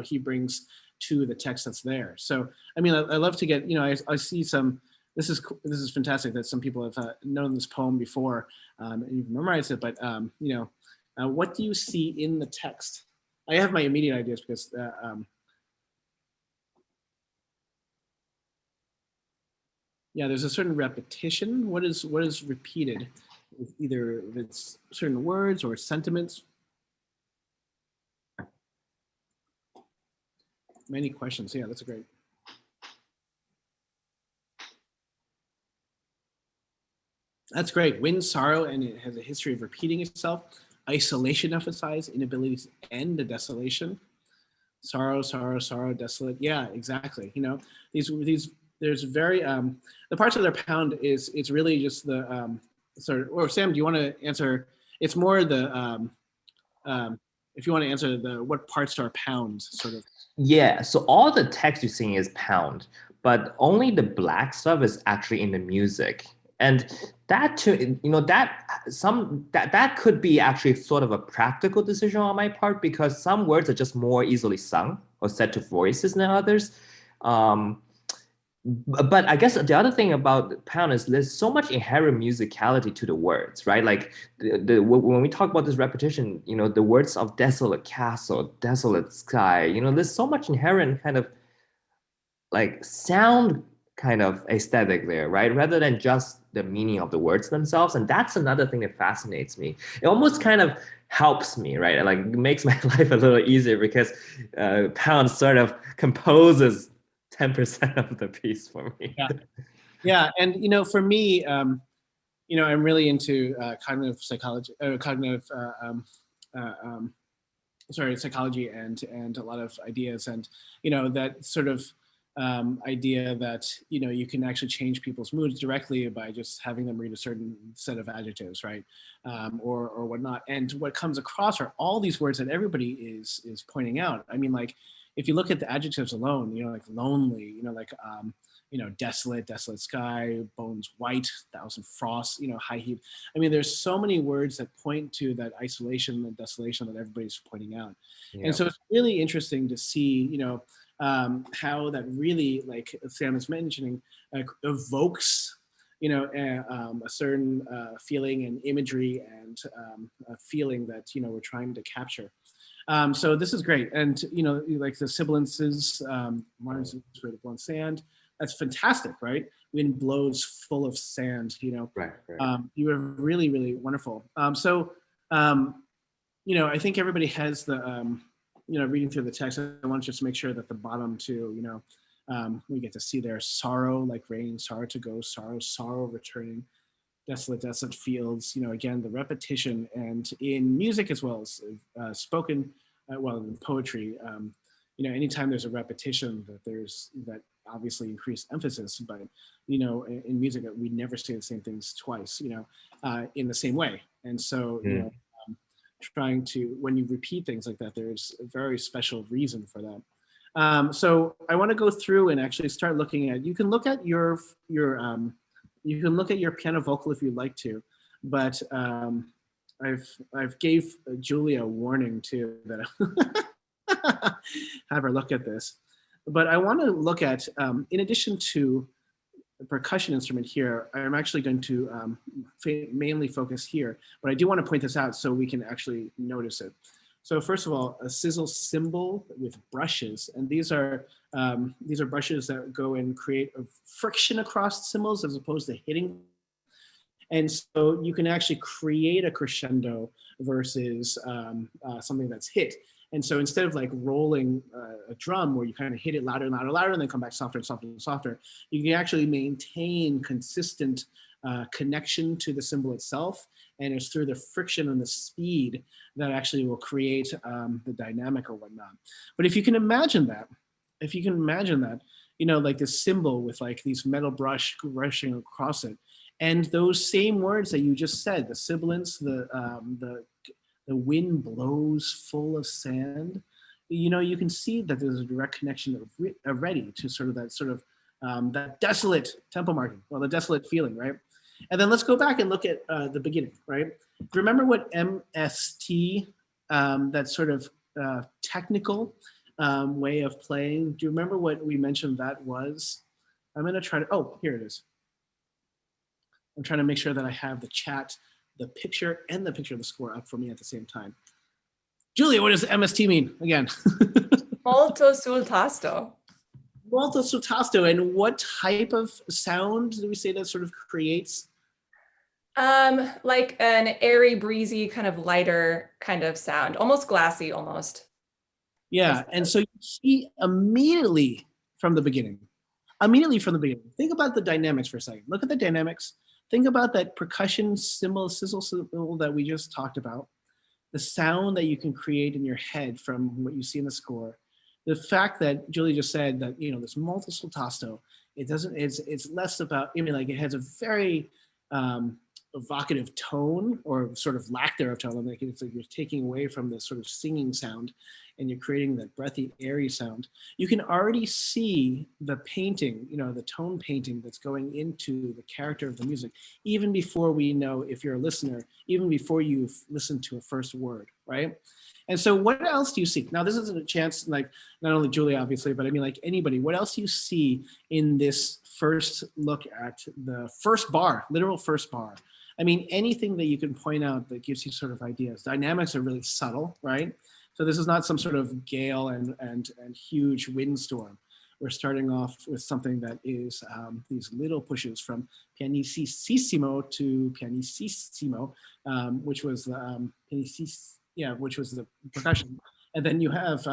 he brings to the text that's there? So, I love to get, I see some. This is fantastic that some people have known this poem before and you've memorized it. But what do you see in the text? I have my immediate ideas because. Yeah, there's a certain repetition. What is repeated? Either it's certain words or sentiments. Many questions. Yeah, that's a great. That's great. Wind, sorrow, and it has a history of repeating itself. Isolation emphasized, inability to end the desolation. Sorrow, sorrow, sorrow, desolate. Yeah, exactly. These. There's very the parts of their pound is it's really just the or Sam, do you want to answer? It's more the if you want to answer the what parts are pounds sort of.
Yeah, so all the text you're seeing is pound, but only the black stuff is actually in the music. And that too, that could be actually sort of a practical decision on my part, because some words are just more easily sung or set to voices than others. But I guess the other thing about pound is there's so much inherent musicality to the words, right? Like when we talk about this repetition, the words of desolate castle, desolate sky, there's so much inherent kind of like sound kind of aesthetic there, right? Rather than just the meaning of the words themselves. And that's another thing that fascinates me. It almost kind of helps me, right? Like it makes my life a little easier because pound sort of composes 10% of the piece for me.
Yeah. Yeah, and for me, I'm really into cognitive psychology, psychology, and a lot of ideas, and that sort of idea that you can actually change people's moods directly by just having them read a certain set of adjectives, right, or whatnot. And what comes across are all these words that everybody is pointing out. I mean, like, if you look at the adjectives alone, like lonely, desolate, desolate sky, bones white, thousand frosts, high heat. I mean, there's so many words that point to that isolation and desolation that everybody's pointing out.
Yeah.
And so it's really interesting to see, how that really, like Sam is mentioning, evokes, a certain feeling and imagery and a feeling that, we're trying to capture. So this is great. And, like the sibilances, Mars is made of blown sand. That's fantastic, right? Wind blows full of sand,
Right.
You were really, really wonderful. I think everybody has the, reading through the text, I want to just make sure that the bottom two, we get to see there, sorrow like rain, sorrow to go, sorrow returning, desolate, desolate fields, again, the repetition, and in music as well as spoken, in poetry, anytime there's a repetition, that obviously increased emphasis, but, in music, we never say the same things twice, in the same way. And so, trying to, when you repeat things like that, there's a very special reason for that. So I want to go through and actually start looking at, you can look at your piano vocal if you'd like to, but I've gave Julia a warning too, that have her look at this. But I want to look at, in addition to the percussion instrument here, I'm actually going to mainly focus here, but I do want to point this out so we can actually notice it. So first of all, a sizzle cymbal with brushes, and these are brushes that go and create a friction across cymbals as opposed to hitting. And so you can actually create a crescendo versus something that's hit. And so instead of like rolling a drum where you kind of hit it louder and louder and louder and then come back softer and softer and softer, you can actually maintain consistent connection to the cymbal itself. And it's through the friction and the speed that actually will create the dynamic or whatnot. But if you can imagine that, like this cymbal with like these metal brushing across it, and those same words that you just said, the sibilants, the wind blows full of sand, you can see that there's a direct connection already to that desolate tempo marking, well, the desolate feeling, right? And then let's go back and look at the beginning, right? Remember what MST, that sort of technical way of playing, do you remember what we mentioned that was? I'm gonna try to, oh, here it is. I'm trying to make sure that I have the chat, the picture, and the picture of the score up for me at the same time. Julia, what does MST mean again?
Molto sul tasto.
Molto sul tasto, and what type of sound do we say that sort of creates?
Like an airy, breezy, kind of lighter kind of sound, almost glassy, almost.
Yeah, and so you see immediately from the beginning. Think about the dynamics for a second. Look at the dynamics. Think about that percussion cymbal, sizzle cymbal that we just talked about. The sound that you can create in your head from what you see in the score. The fact that Julie just said that, this molto sul tasto, it's less about, it has a very evocative tone, or sort of lack thereof tone. Like it's like you're taking away from the sort of singing sound and you're creating that breathy, airy sound. You can already see the painting, the tone painting that's going into the character of the music, even before we know, if you're a listener, even before you've listened to a first word, right? And so what else do you see? Now, this isn't a chance, like, not only Julie, obviously, but I mean, like anybody, what else do you see in this first look at the first bar, literal first bar? I mean, anything that you can point out that gives you sort of ideas. Dynamics are really subtle, right? So this is not some sort of gale and huge windstorm. We're starting off with something that is these little pushes from pianissimo to pianissimo, which was the which was the percussion, and then you have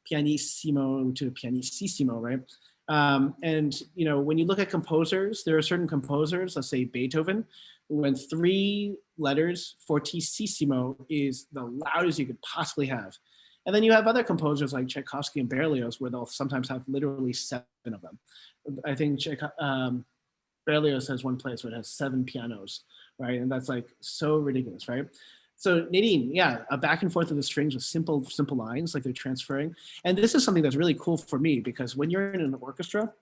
pianissimo to pianissimo, right? And when you look at composers, there are certain composers, let's say Beethoven, when 3 letters, fortissimo, is the loudest you could possibly have. And then you have other composers like Tchaikovsky and Berlioz, where they'll sometimes have literally 7 of them. I think Berlioz has one place where it has 7 pianos, right? And that's like so ridiculous, right? So Nadine, yeah, a back and forth of the strings with simple lines, like they're transferring. And this is something that's really cool for me, because when you're in an orchestra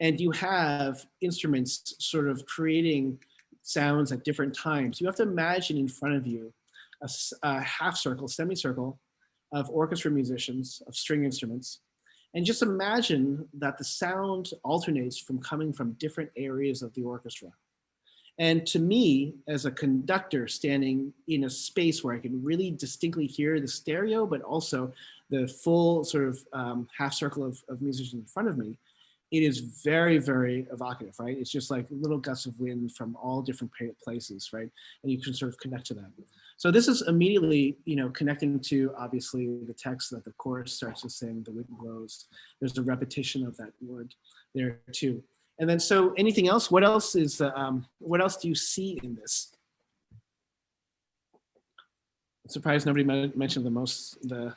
and you have instruments sort of creating sounds at different times, you have to imagine in front of you a half circle, semicircle of orchestra musicians, of string instruments. And just imagine that the sound alternates from coming from different areas of the orchestra. And to me, as a conductor standing in a space where I can really distinctly hear the stereo, but also the full sort of half circle of musicians in front of me, it is very, very evocative, right? It's just like little gusts of wind from all different places, right? And you can sort of connect to that. So this is immediately, connecting to obviously the text that the chorus starts to sing, the wind blows. There's a repetition of that word there too. And then, so anything else? What else do you see in this? I'm surprised nobody mentioned the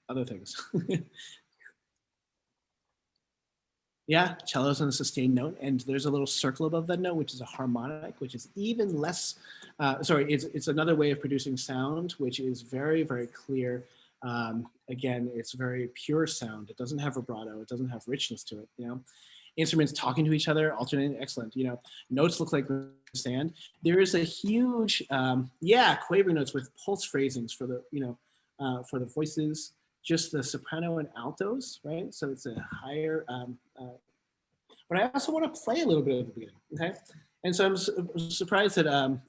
other things. Yeah, cello's on a sustained note, and there's a little circle above that note, which is a harmonic, which is even less, it's another way of producing sound, which is very, very clear. Again, it's very pure sound. It doesn't have vibrato. It doesn't have richness to it, Instruments talking to each other, alternating, excellent. Notes look like sand. There is a huge, quavering notes with pulse phrasings for the voices, just the soprano and altos, right? So it's a higher, but I also want to play a little bit at the beginning, okay? And so I'm surprised that,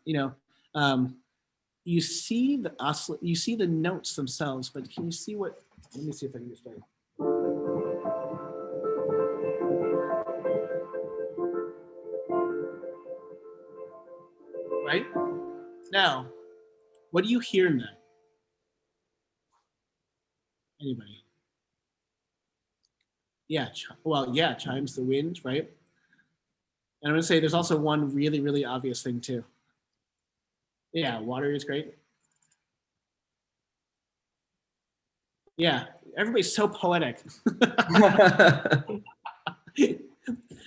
you see the notes themselves, but can you see what, let me see if I can just play. Right? Now, what do you hear in that? Anybody? Yeah, chimes the wind, right? And I'm gonna say there's also one really, really obvious thing too. Yeah, water is great. Yeah, everybody's so poetic.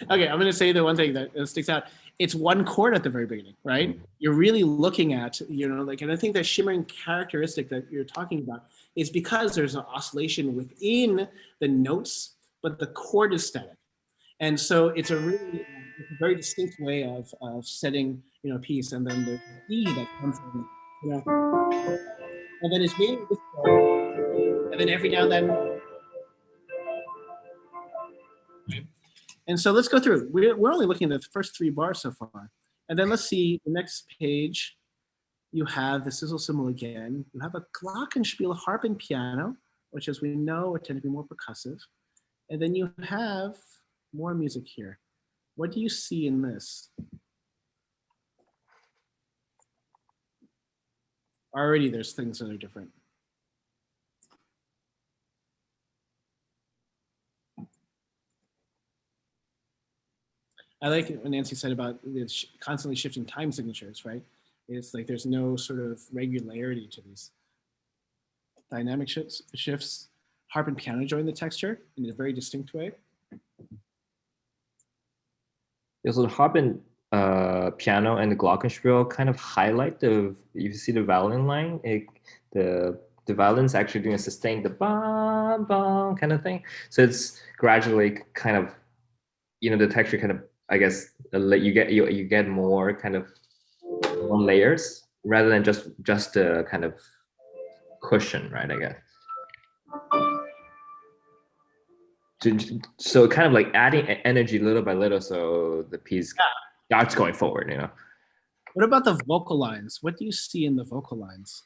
Okay, I'm gonna say the one thing that sticks out. It's one chord at the very beginning, right? You're really looking at, and I think that shimmering characteristic that you're talking about is because there's an oscillation within the notes, but the chord is static. And so it's a very distinct way of setting, a piece. And then the E that comes in, and then it's being this way, and then every now and then. Right? And so let's go through. We're only looking at the first 3 bars so far. And then let's see the next page. You have the sizzle cymbal again. You have a glockenspiel, harp and piano, which, as we know, tend to be more percussive. And then you have more music here. What do you see in this? Already there's things that are different. I like what Nancy said about the constantly shifting time signatures, right? It's like there's no sort of regularity to these. Dynamic shifts, harp and piano join the texture in a very distinct way.
Yeah, so the harp and piano and the glockenspiel kind of highlight you see the violin line, the violin's actually doing a sustained, the bam, bam kind of thing. So it's gradually kind of, the texture kind of, I guess, you get more kind of on layers rather than just a kind of cushion, right? I guess. So kind of like adding energy little by little, so the piece starts going forward.
What about the vocal lines? What do you see in the vocal lines?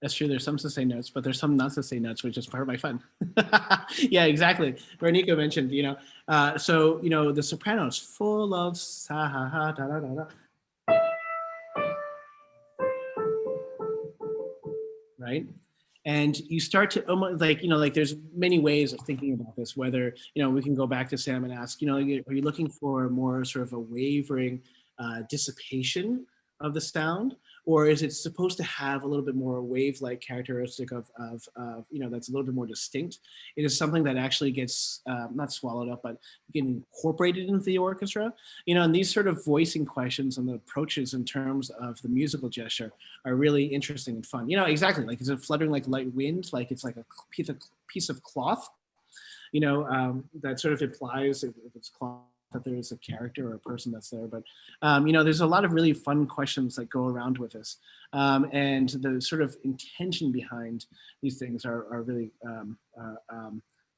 That's true. There's some sustained notes, but there's some non-sustained notes, which is part of my fun. Yeah, exactly. Veronico mentioned, so the soprano is full of sa ha ha da da da da. right? And you start to almost like, like there's many ways of thinking about this, whether, we can go back to Sam and ask, are you looking for more sort of a wavering dissipation of the sound? Or is it supposed to have a little bit more wave-like characteristic of that's a little bit more distinct? It is something that actually gets not swallowed up, but incorporated into the orchestra. And these sort of voicing questions and the approaches in terms of the musical gesture are really interesting and fun. Exactly, like is it fluttering like light wind? Like it's like a piece of cloth, that sort of implies if it's cloth, that there is a character or a person that's there. But, there's a lot of really fun questions that go around with this. And the sort of intention behind these things are really,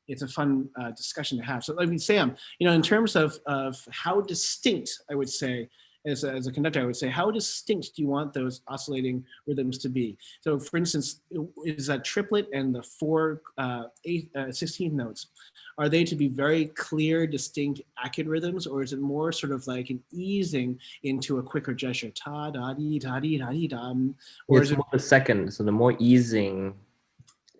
it's a fun discussion to have. So I mean, Sam, in terms of how distinct, I would say, as a conductor, I would say, how distinct do you want those oscillating rhythms to be? So for instance, is that triplet and the 4 16th notes, are they to be very clear, distinct, accurate rhythms, or is it more sort of like an easing into a quicker gesture? Ta da dee da dee da dee dum. Or
It's
is it
more the second, so the more easing,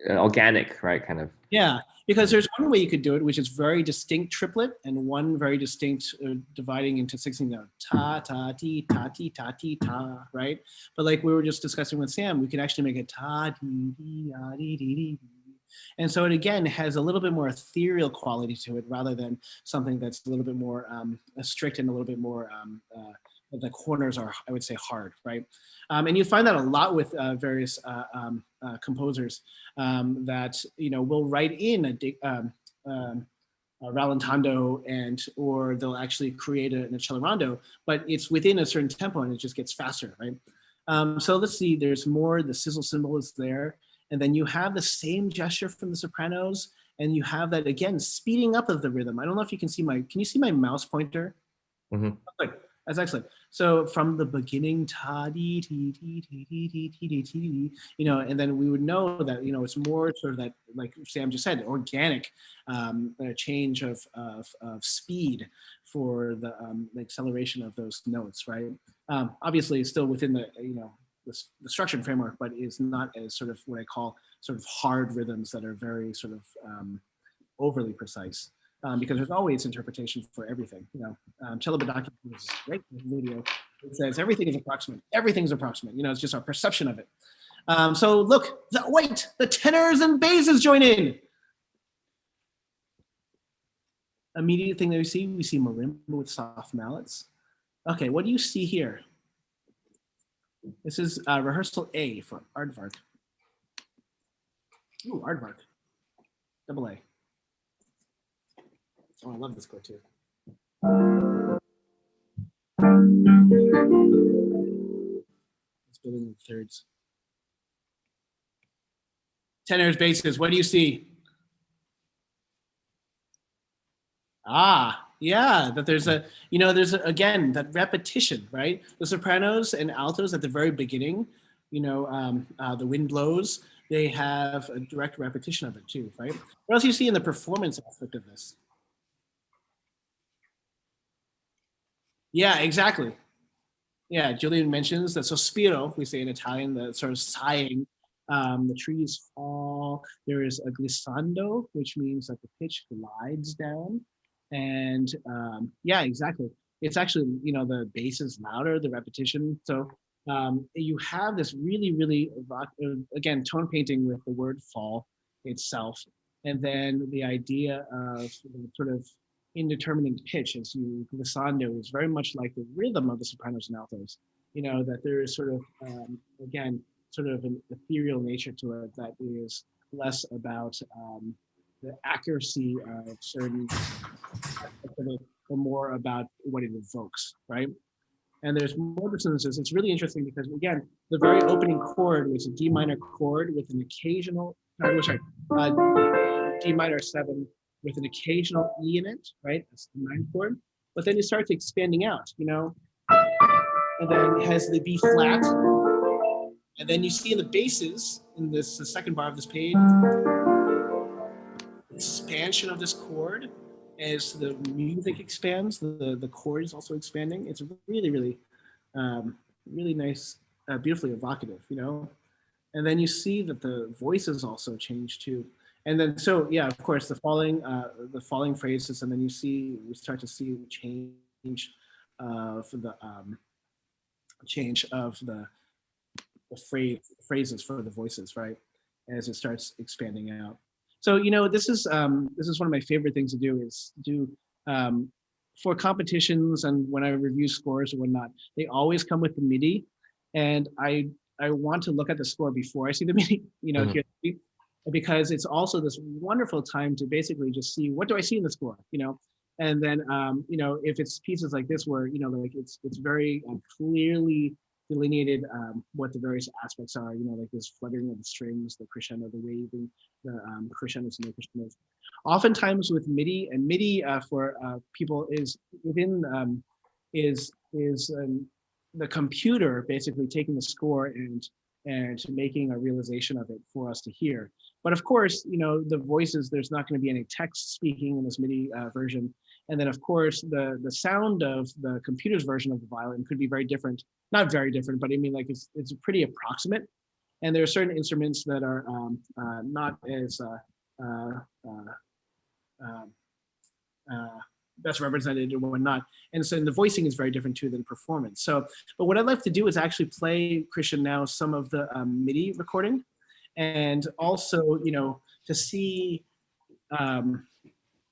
organic, right? Kind of.
Yeah, because there's one way you could do it, which is very distinct triplet, and one very distinct dividing into 16 note ta ta ti ta ti ta ti ta, right? But like we were just discussing with Sam, we can actually make it ta dee dee da dee dee dee. And so it again has a little bit more ethereal quality to it, rather than something that's a little bit more strict and a little bit more the corners are, I would say, hard, right? And you find that a lot with various composers that will write in a rallentando or they'll actually create an accelerando, but it's within a certain tempo and it just gets faster, right? So let's see, there's more, the sizzle cymbal is there, and then you have the same gesture from the sopranos, and you have that again speeding up of the rhythm. I don't know if you can see can you see my mouse pointer?
Mm-hmm.
Good. That's excellent. So from the beginning, ta dee ti ti ti ti ti ti ti, and then we would know that it's more sort of that, like Sam just said, organic change of speed for the acceleration of those notes, right? Obviously, still within the the structured framework, but is not as sort of what I call sort of hard rhythms that are very sort of overly precise. Because there's always interpretation for everything. Cello Badaki is a great video. It says everything is approximate. Everything's approximate. It's just our perception of it. So look, the tenors and basses join in. Immediate thing that we see marimba with soft mallets. Okay, what do you see here? This is rehearsal A for Aardvark. Ooh, Aardvark. Double A. Oh, I love this chord too. Let's build in thirds. Tenors, basses, what do you see? Yeah, that there's again, that repetition, right? The sopranos and altos at the very beginning, the wind blows, they have a direct repetition of it too, right? What else do you see in the performance aspect of this? Yeah, exactly. Yeah, Julian mentions that sospiro, we say in Italian, the sort of sighing. The trees fall. There is a glissando, which means that the pitch glides down. And yeah, exactly. It's actually, the bass is louder, the repetition. So you have this really, really, again, tone painting with the word fall itself. And then the idea of sort of indeterminate pitch, as you glissando, is very much like the rhythm of the sopranos and altos. That there is sort of, again, sort of an ethereal nature to it that is less about the accuracy of certain aspects of it, but more about what it evokes, right? And there's more dissonances. It's really interesting because, again, the very opening chord was a D minor chord with an occasional, D minor 7 with an occasional E in it, right? That's the 9th chord. But then it starts expanding out, and then it has the B flat. And then you see in the basses, in the second bar of this page, expansion of this chord as the music expands, the chord is also expanding. It's really, really, really nice, beautifully evocative, And then you see that the voices also change too. And then, so yeah, of course, the falling phrases, and then we start to see the change for the change of the phrases for the voices, right? As it starts expanding out. So, this is one of my favorite things to do, is do for competitions, and when I review scores or whatnot, they always come with the MIDI, and I want to look at the score before I see the MIDI, hear the MIDI, because it's also this wonderful time to basically just see, what do I see in the score, and then if it's pieces like this where like it's very clearly delineated what the various aspects are, like this fluttering of the strings, the crescendo, the waving, the crescendos and the crescendos. Oftentimes with MIDI, and MIDI for people is within is the computer basically taking the score and making a realization of it for us to hear. But of course, the voices, there's not going to be any text speaking in this MIDI version. And then of course, the sound of the computer's version of the violin could be very different. Not very different, but I mean, like it's pretty approximate. And there are certain instruments that are not as best represented and whatnot. And so the voicing is very different too than performance. So, but what I'd like to do is actually play, Christian, now some of the MIDI recording, and also, to see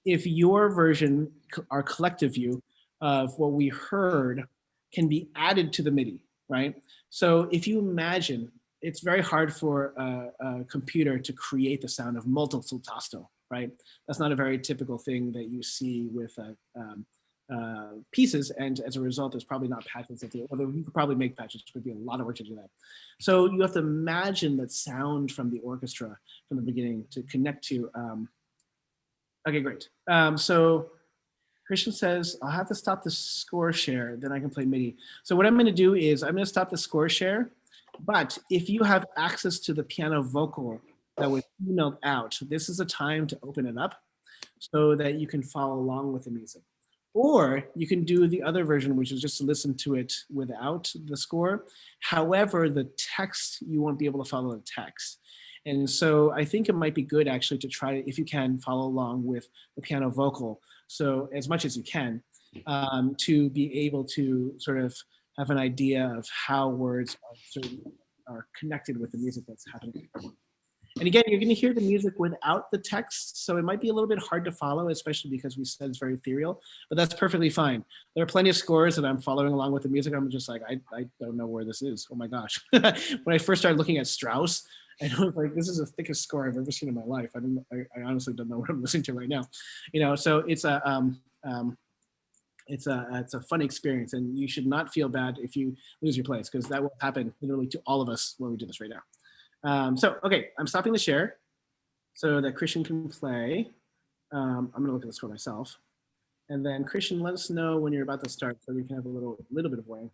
if your version, our collective view of what we heard, can be added to the MIDI, right? So if you imagine, it's very hard for a computer to create the sound of molto tasto, right? That's not a very typical thing that you see with pieces, and as a result, there's probably not patches that do, although you could probably make patches, it would be a lot of work to do that. So you have to imagine that sound from the orchestra from the beginning to connect to. Okay, great. So Christian says, I'll have to stop the score share, then I can play MIDI. So what I'm gonna do is I'm gonna stop the score share, but if you have access to the piano vocal that was emailed out, this is a time to open it up so that you can follow along with the music. Or you can do the other version, which is just to listen to it without the score. However, the text, you won't be able to follow the text. And so I think it might be good actually to try, if you can, follow along with the piano vocal. So as much as you can, to be able to sort of have an idea of how words are connected with the music that's happening. And again, you're going to hear the music without the text, so it might be a little bit hard to follow, especially because we said it's very ethereal, but that's perfectly fine. There are plenty of scores that I'm following along with the music. I'm just like, I don't know where this is. Oh my gosh. When I first started looking at Strauss, and I was like, this is the thickest score I've ever seen in my life. I honestly don't know what I'm listening to right now. So it's a fun experience, and you should not feel bad if you lose your place, because that will happen literally to all of us when we do this right now. So, okay, I'm stopping the share so that Christian can play. I'm gonna look at this for myself. And then Christian, let us know when you're about to start so we can have a little bit of warning.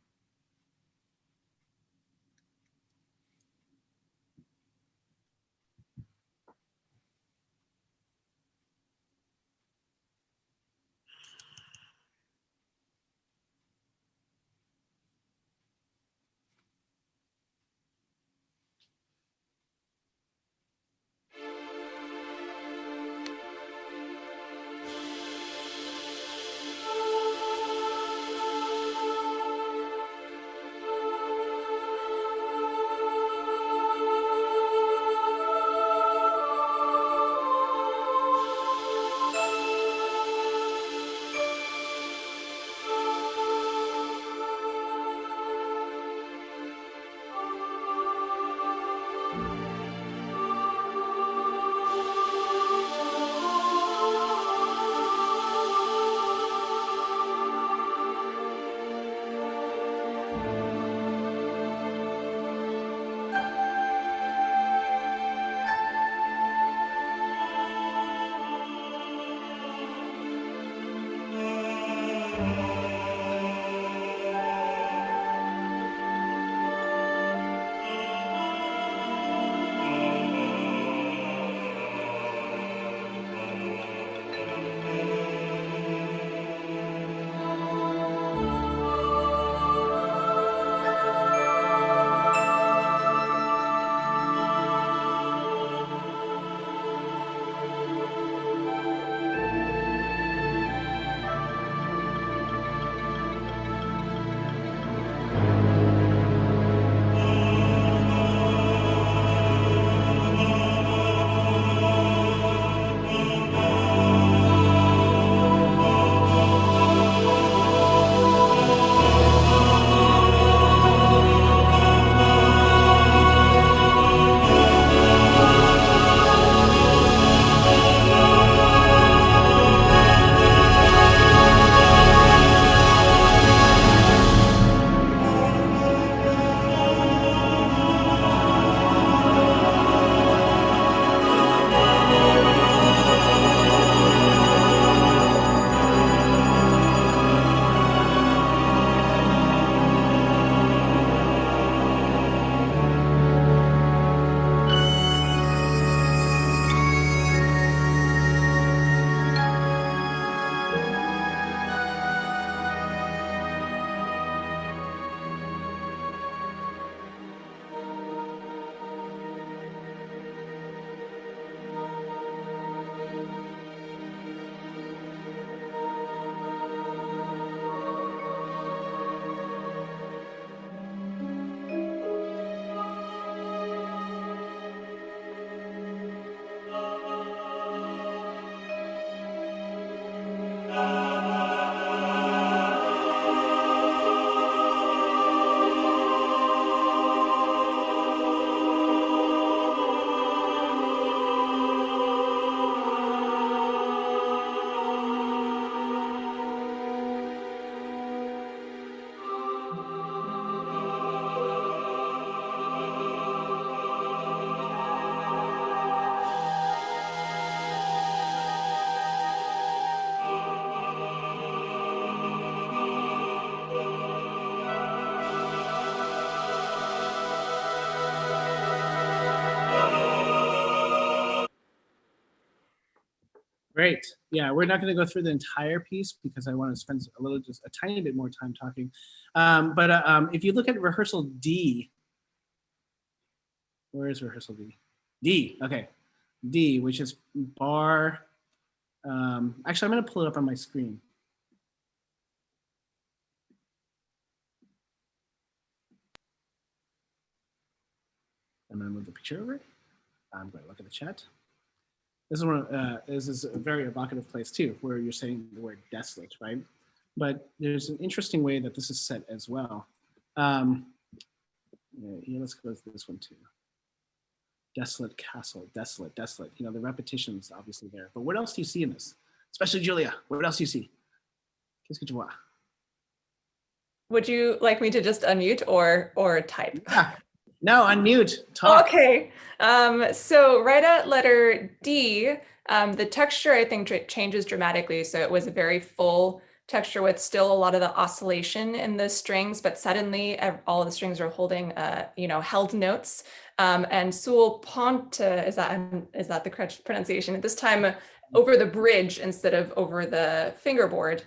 Great. Yeah, we're not going to go through the entire piece because I want to spend just a tiny bit more time talking. But if you look at rehearsal D, where is rehearsal D? D, okay. D, which is bar. Actually, I'm going to pull it up on my screen. I'm going to move the picture over. I'm going to look at the chat. This is a very evocative place too, where you're saying the word desolate, right? But there's an interesting way that this is set as well. Yeah, let's go to this one too. Desolate castle, desolate, desolate. You know, the repetition's obviously there. But what else do you see in this? Especially Julia, what else do you see? Qu'est-ce que tu vois?
Would you like me to just unmute or type?
Yeah. No, unmute. Talk.
Okay. So right at letter D, the texture I think changes dramatically. So it was a very full texture with still a lot of the oscillation in the strings, but suddenly all of the strings are holding, held notes. And sul ponte, is that the correct pronunciation? At this time, over the bridge instead of over the fingerboard,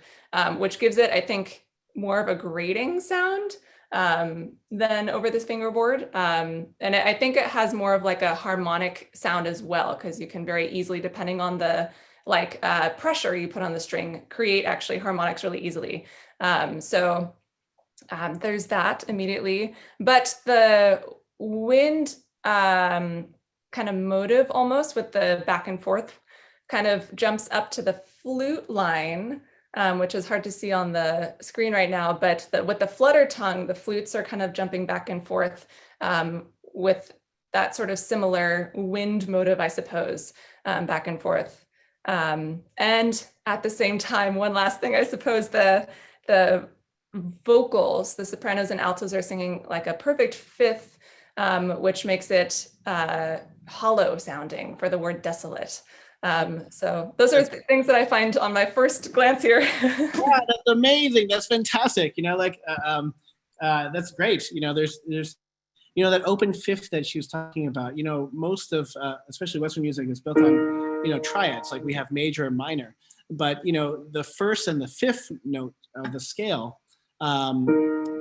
which gives it, I think, more of a grating sound than over this fingerboard. And I think it has more of like a harmonic sound as well, because you can very easily, depending on the pressure you put on the string, create actually harmonics really easily. So there's that immediately. But the wind kind of motive almost with the back and forth kind of jumps up to the flute line, which is hard to see on the screen right now, but with the flutter tongue, the flutes are kind of jumping back and forth with that sort of similar wind motive, I suppose, back and forth. And at the same time, one last thing, I suppose, the vocals, the sopranos and altos are singing like a perfect fifth, which makes it hollow sounding for the word desolate. So those are things that I find on my first glance here.
Yeah, that's amazing. That's fantastic. You know, that's great. You know, there's that open fifth that she was talking about. You know, most of especially Western music is built on triads. Like we have major and minor, but the first and the fifth note of the scale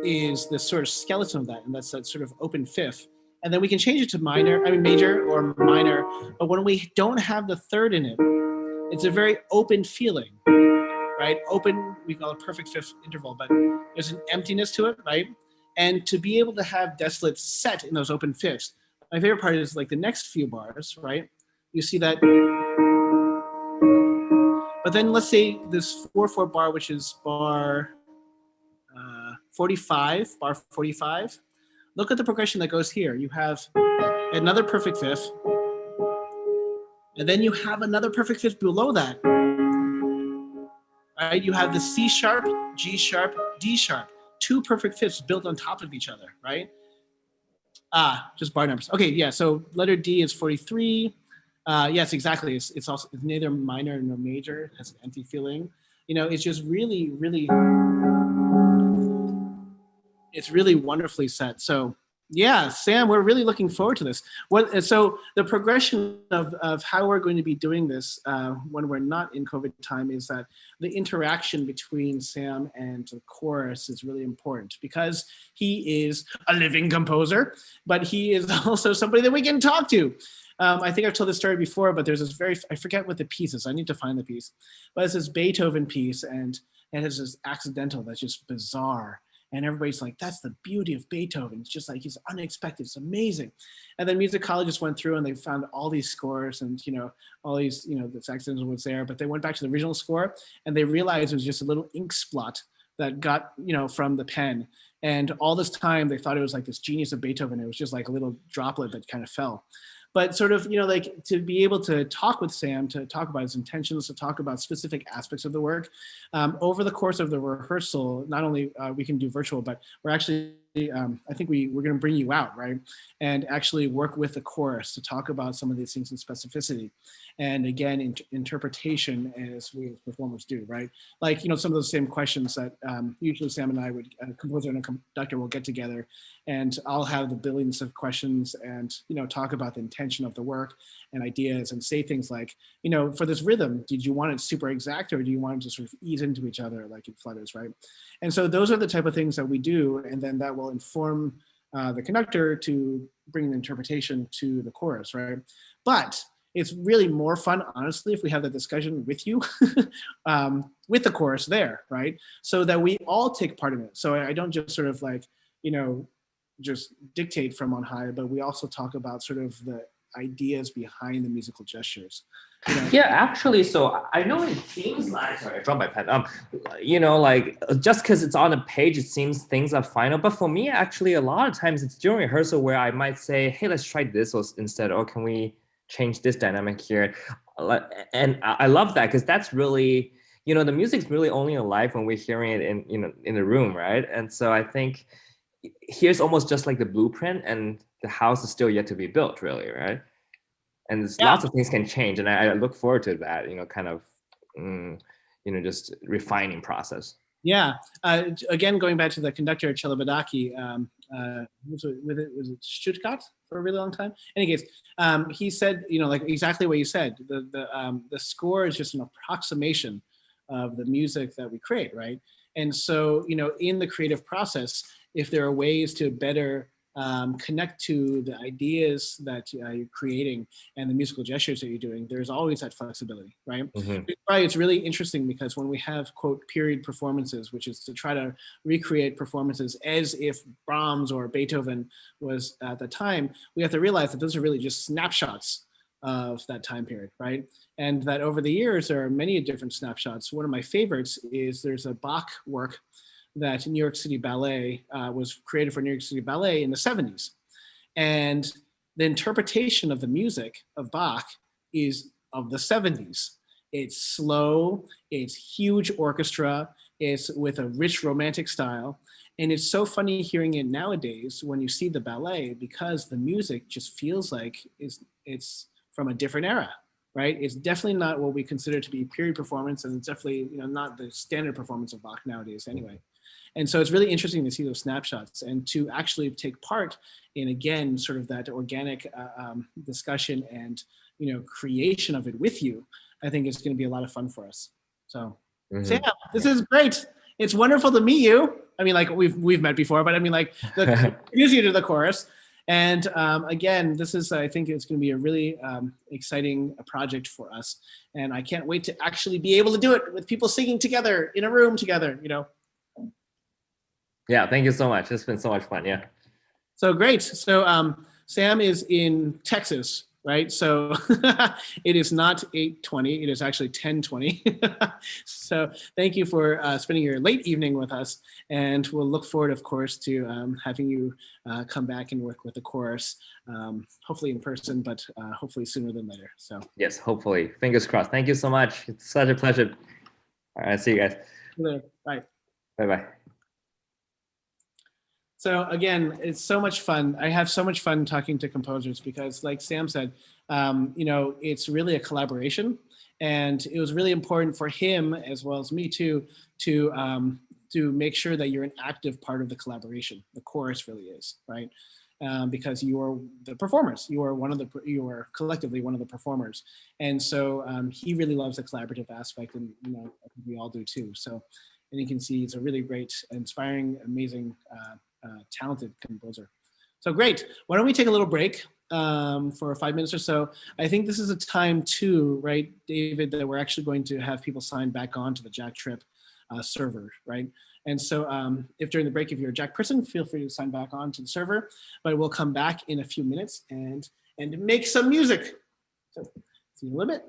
is the sort of skeleton of that, and that's that sort of open fifth. And then we can change it to major or minor. But when we don't have the third in it, it's a very open feeling, right? Open, we call it perfect fifth interval, but there's an emptiness to it, right? And to be able to have desolate set in those open fifths, my favorite part is like the next few bars, right? You see that. But then let's say this 4/4 bar, which is bar 45, bar 45. Look at the progression that goes here. You have another perfect fifth, and then you have another perfect fifth below that. Right? You have the C sharp, G sharp, D sharp. Two perfect fifths built on top of each other, right? Just bar numbers. Okay, yeah, so letter D is 43. Yes, exactly. It's also neither minor nor major. It has an empty feeling. It's just really, really, it's really wonderfully set. So yeah, Sam, we're really looking forward to this. So the progression of how we're going to be doing this when we're not in COVID time is that the interaction between Sam and the chorus is really important because he is a living composer, but he is also somebody that we can talk to. I think I've told this story before, but there's this I forget what the piece is. I need to find the piece. But it's this Beethoven piece, and it has this accidental that's just bizarre. And everybody's like, that's the beauty of Beethoven. It's just like, he's unexpected. It's amazing. And then musicologists went through and they found all these scores and, all these, the saxophone was there, but they went back to the original score and they realized it was just a little ink splot that got, from the pen. And all this time they thought it was like this genius of Beethoven. It was just like a little droplet that kind of fell. But sort of, like to be able to talk with Sam, to talk about his intentions, to talk about specific aspects of the work, over the course of the rehearsal, not only we can do virtual, but we're actually, I think we're going to bring you out, right? And actually work with the chorus to talk about some of these things in specificity. And again, interpretation as we as performers do, right? Like, some of those same questions that usually Sam and I would, composer and a conductor will get together and I'll have the billions of questions and, talk about the intention of the work and ideas and say things like, for this rhythm, did you want it super exact or do you want it to sort of ease into each other like it flutters, right? And so those are the type of things that we do. And then that will inform the conductor to bring the interpretation to the chorus, right? But it's really more fun, honestly, if we have that discussion with you, with the chorus there, right? So that we all take part in it. So I don't just sort of like, just dictate from on high, but we also talk about sort of the ideas behind the musical gestures.
Yeah, actually, so I know it seems like, sorry, I dropped my pen. Like just because it's on a page, it seems things are final. But for me, actually, a lot of times it's during rehearsal where I might say, hey, let's try this instead, or can we change this dynamic here? And I love that because that's really, the music's really only alive when we're hearing it in the room, right? And so I think here's almost just like the blueprint, and the house is still yet to be built, really, right? And lots of things can change, and I look forward to that, kind of, just refining process.
Yeah. Again, going back to the conductor Chelobadaki, was it Stuttgart for a really long time? In any case, he said, like exactly what you said. The score is just an approximation of the music that we create, right? And so, in the creative process, if there are ways to better connect to the ideas that you're creating and the musical gestures that you're doing, there's always that flexibility, right?
Mm-hmm.
Right. It's really interesting because when we have, quote, period performances, which is to try to recreate performances as if Brahms or Beethoven was at the time, we have to realize that those are really just snapshots of that time period, right? And that over the years, there are many different snapshots. One of my favorites is there's a Bach work that New York City Ballet was created for New York City Ballet in the 70s. And the interpretation of the music of Bach is of the 70s. It's slow, it's huge orchestra, it's with a rich romantic style. And it's so funny hearing it nowadays when you see the ballet, because the music just feels like it's from a different era, right? It's definitely not what we consider to be period performance, and it's definitely not the standard performance of Bach nowadays anyway. And so it's really interesting to see those snapshots and to actually take part in, again, sort of that organic discussion and creation of it with you. I think it's going to be a lot of fun for us. So, Sam, this is great. It's wonderful to meet you. I mean, like we've met before, but I mean, like introduce you to the chorus. And again, this is, I think it's going to be a really exciting project for us. And I can't wait to actually be able to do it with people singing together in a room together,
Yeah, thank you so much. It's been so much fun. Yeah.
So great. So Sam is in Texas, right? So it is not 8:20. It is actually 10:20. So thank you for spending your late evening with us. And we'll look forward, of course, to having you come back and work with the chorus, hopefully in person, but hopefully sooner than later. So
yes, hopefully. Fingers crossed. Thank you so much. It's such a pleasure. All right, see you guys.
Bye.
Bye-bye.
So again, it's so much fun. I have so much fun talking to composers because, like Sam said, it's really a collaboration, and it was really important for him as well as me too to make sure that you're an active part of the collaboration. The chorus really is, right? Because you are the performers. You are collectively one of the performers, and so he really loves the collaborative aspect, and I think we all do too. So, and you can see he's a really great, inspiring, amazing. Talented composer. So great. Why don't we take a little break for 5 minutes or so? I think this is a time too, right, David, that we're actually going to have people sign back on to the Jack Trip server, right? And so if during the break, if you're a Jack person, feel free to sign back on to the server, but we'll come back in a few minutes and make some music. So see you in a little bit.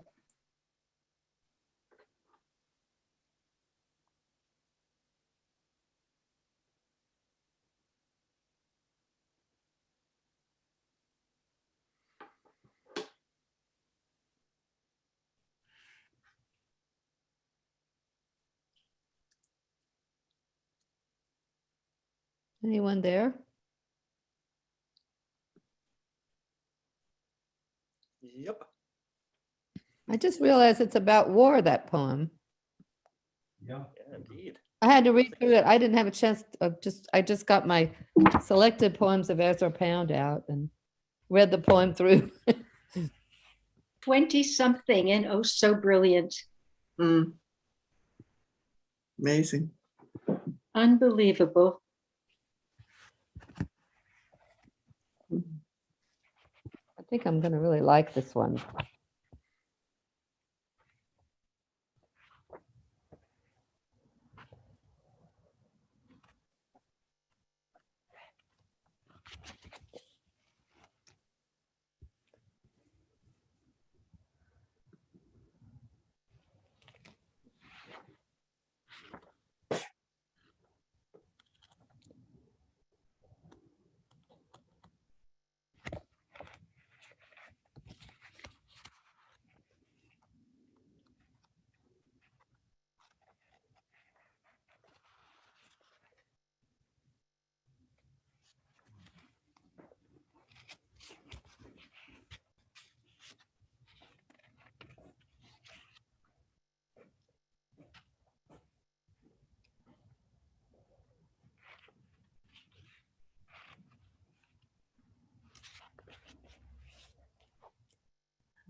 Anyone there?
Yep.
I just realized it's about war, that poem.
Yeah.
Yeah, indeed.
I had to read through it. I didn't have a chance of I just got my selected poems of Ezra Pound out and read the poem through.
20-something and oh, so brilliant.
Amazing.
Unbelievable.
I think I'm going to really like this one.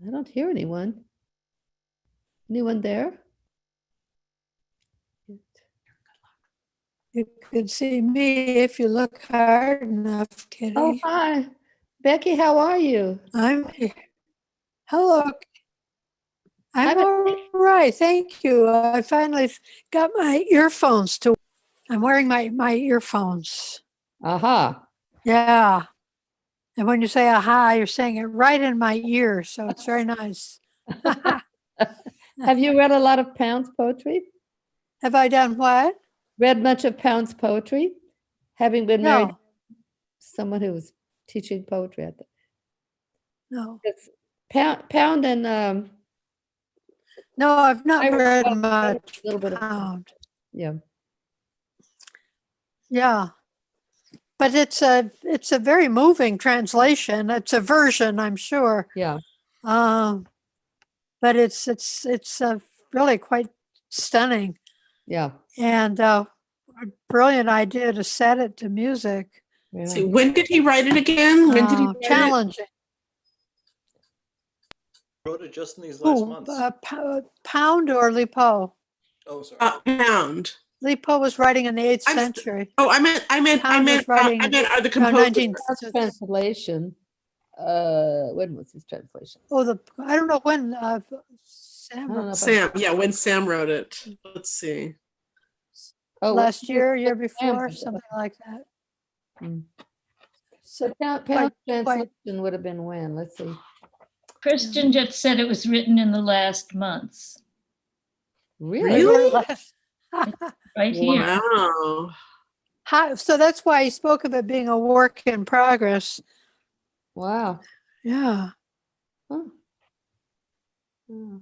I don't hear anyone. Anyone there?
You could see me if you look hard enough, Kitty.
Oh, hi. Becky, how are you?
I'm here. Hello. I'm
I'm-
all right. Thank you. I finally got my earphones to. I'm wearing my earphones.
Aha.
Yeah. And when you say aha, you're saying it right in my ear. So it's very nice.
Have you read a lot of Pound's poetry?
Have I done what?
Read much of Pound's poetry? Having been married
No.
to someone who was teaching poetry at the
No.
it's Pound and
No, I've not
I
read
read
much.
a little bit of
Pound.
yeah.
Yeah. But it's a very moving translation. It's a version, I'm sure.
Yeah.
But it's really quite stunning
Yeah.
and a brilliant idea to set it to music.
Yeah.
See, when did he write it again? When did he write it?
Challenging.
Wrote it just in these last months.
Pound or Lipo?
Oh, sorry.
Pound.
Lipo was writing in the 8th
I'm-
century.
Oh, I meant the
No,
composer.
19.
Pound's translation. When was his translation?
Oh, I don't know when.
I don't know if
Sam, yeah, when Sam wrote it. Let's see.
last year
Sam
before,
did it.
something like that.
Hmm.
So
Pound's
quite-
translation would have been when? Let's see.
Kristen just said it was written in the last months,
Really?
right here.
Wow.
So that's why he spoke of it being a work in progress.
Wow.
Yeah.
Huh. Hmm.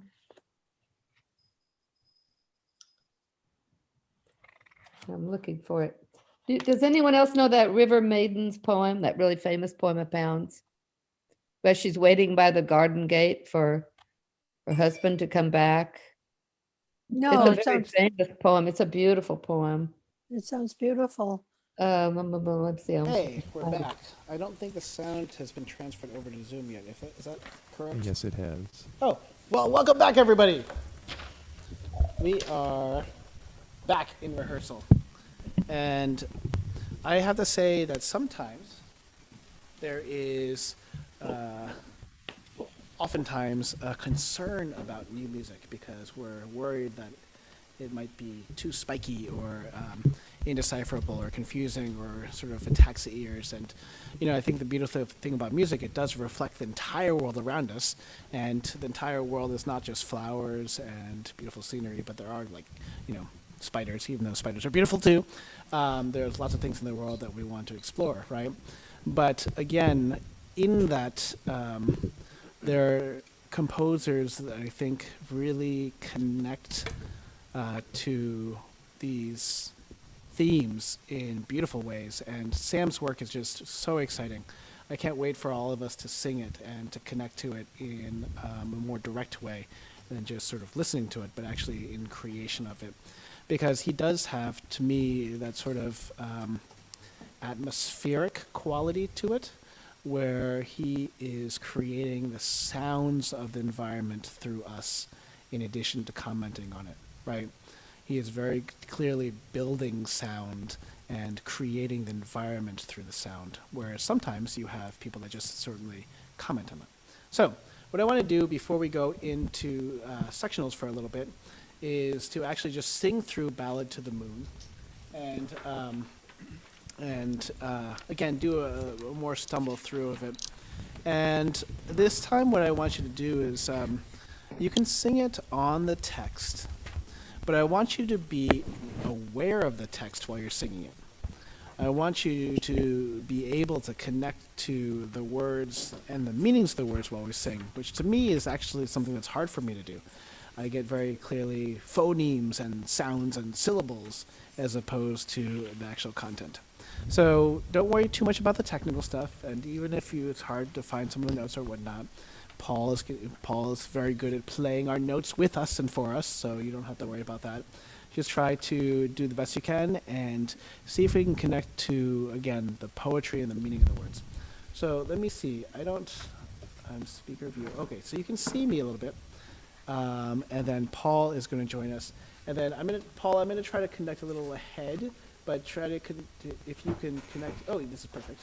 I'm looking for it. Does anyone else know that River Maiden's poem, that really famous poem of Pound's, where she's waiting by the garden gate for her husband to come back?
No,
It's a very famous poem. It's a beautiful poem.
it sounds beautiful.
Let's see.
Hey, we're back. I don't think the sound has been transferred over to Zoom yet. Is that correct?
Yes, it has.
Oh, well, welcome back, everybody. We are back in rehearsal. And I have to say that sometimes there is oftentimes a concern about new music because we're worried that it might be too spiky or indecipherable or confusing or sort of attacks the ears. And, I think the beautiful thing about music, it does reflect the entire world around us. And the entire world is not just flowers and beautiful scenery, but there are spiders, even though spiders are beautiful too. There's lots of things in the world that we want to explore, right? But again, in that, there are composers that I think really connect to these themes in beautiful ways, and Sam's work is just so exciting. I can't wait for all of us to sing it and to connect to it in a more direct way than just sort of listening to it, but actually in creation of it. Because he does have, to me, that sort of atmospheric quality to it, where he is creating the sounds of the environment through us in addition to commenting on it, right? He is very clearly building sound and creating the environment through the sound, whereas sometimes you have people that just certainly comment on it. So what I want to do before we go into sectionals for a little bit is to actually just sing through Ballad to the Moon, and again, do a more stumble through of it. And this time what I want you to do is, you can sing it on the text, but I want you to be aware of the text while you're singing it. I want you to be able to connect to the words and the meanings of the words while we sing, which to me is actually something that's hard for me to do. I get very clearly phonemes and sounds and syllables as opposed to the actual content. So don't worry too much about the technical stuff, and even if it's hard to find some of the notes or whatnot, Paul is very good at playing our notes with us and for us, so you don't have to worry about that. Just try to do the best you can and see if we can connect to, again, the poetry and the meaning of the words. So let me see. I'm speaker view. Okay, so you can see me a little bit. And then Paul is going to join us. And then Paul, I'm going to try to connect a little ahead, but try to, if you can connect. Oh, this is perfect.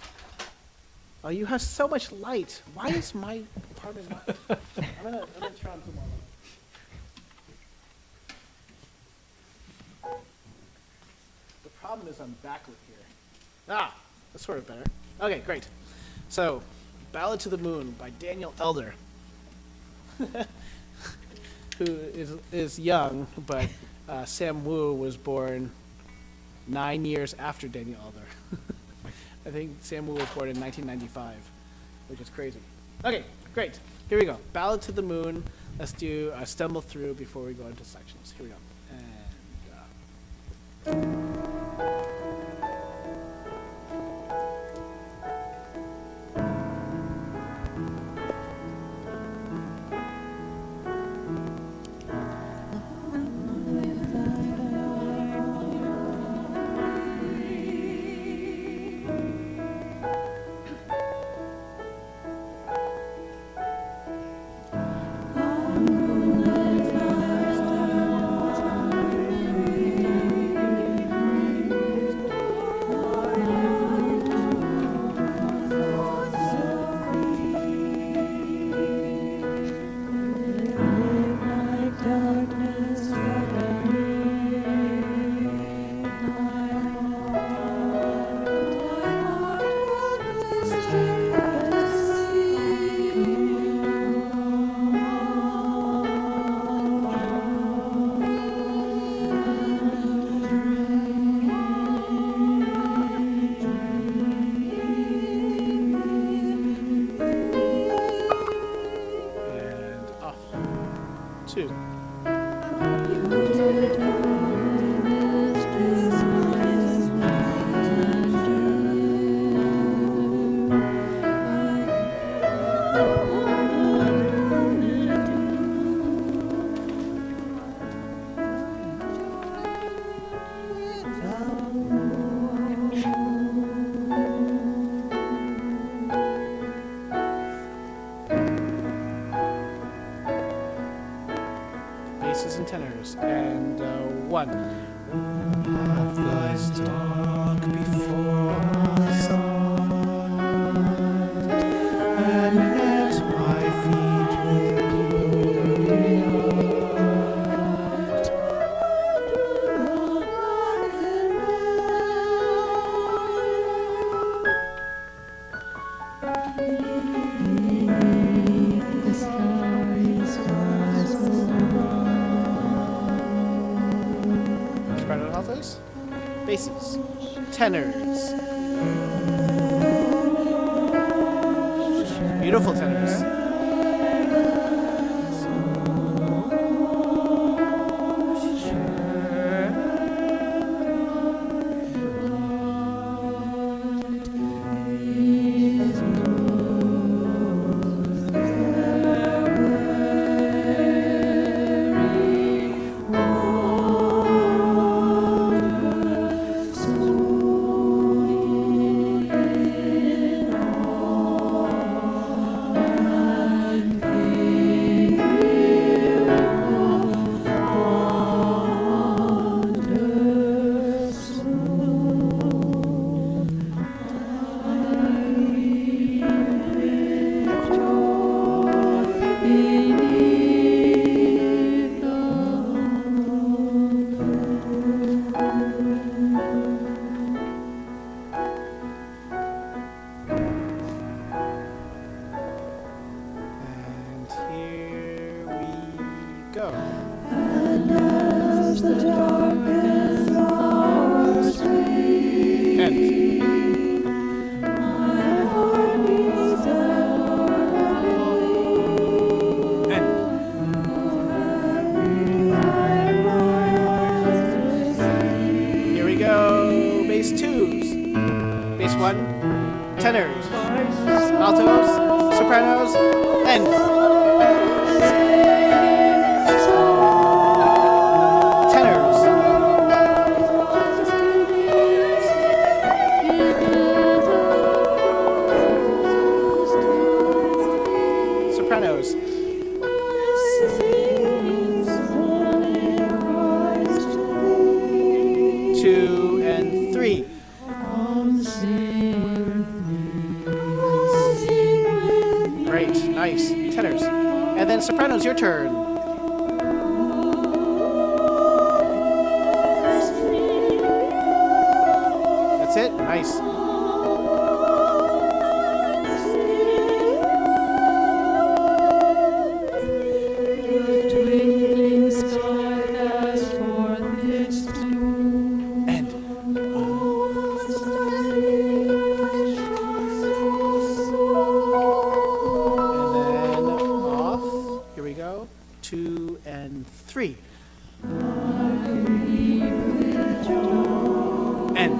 Oh, you have so much light. Why is my apartment not? I'm gonna try and put more light. The problem is I'm backlit here. That's sort of better. Okay, great. So, Ballad to the Moon by Daniel Elder, who is young, but Sam Wu was born 9 years after Daniel Elder. I think Sam Wu was born in 1995, which is crazy. Okay, great. Here we go. Ballad to the Moon. Let's do a stumble through before we go into sections. Here we go. Basses and tenors, and one. Path lies dark before my sight, and at my feet with glory light. altos, basses, tenors. Beautiful tenors. Tenors, altos, sopranos, and tenors, sopranos, two and three. Great, nice. Tenors. And then sopranos, your turn. That's it? Nice. Three. And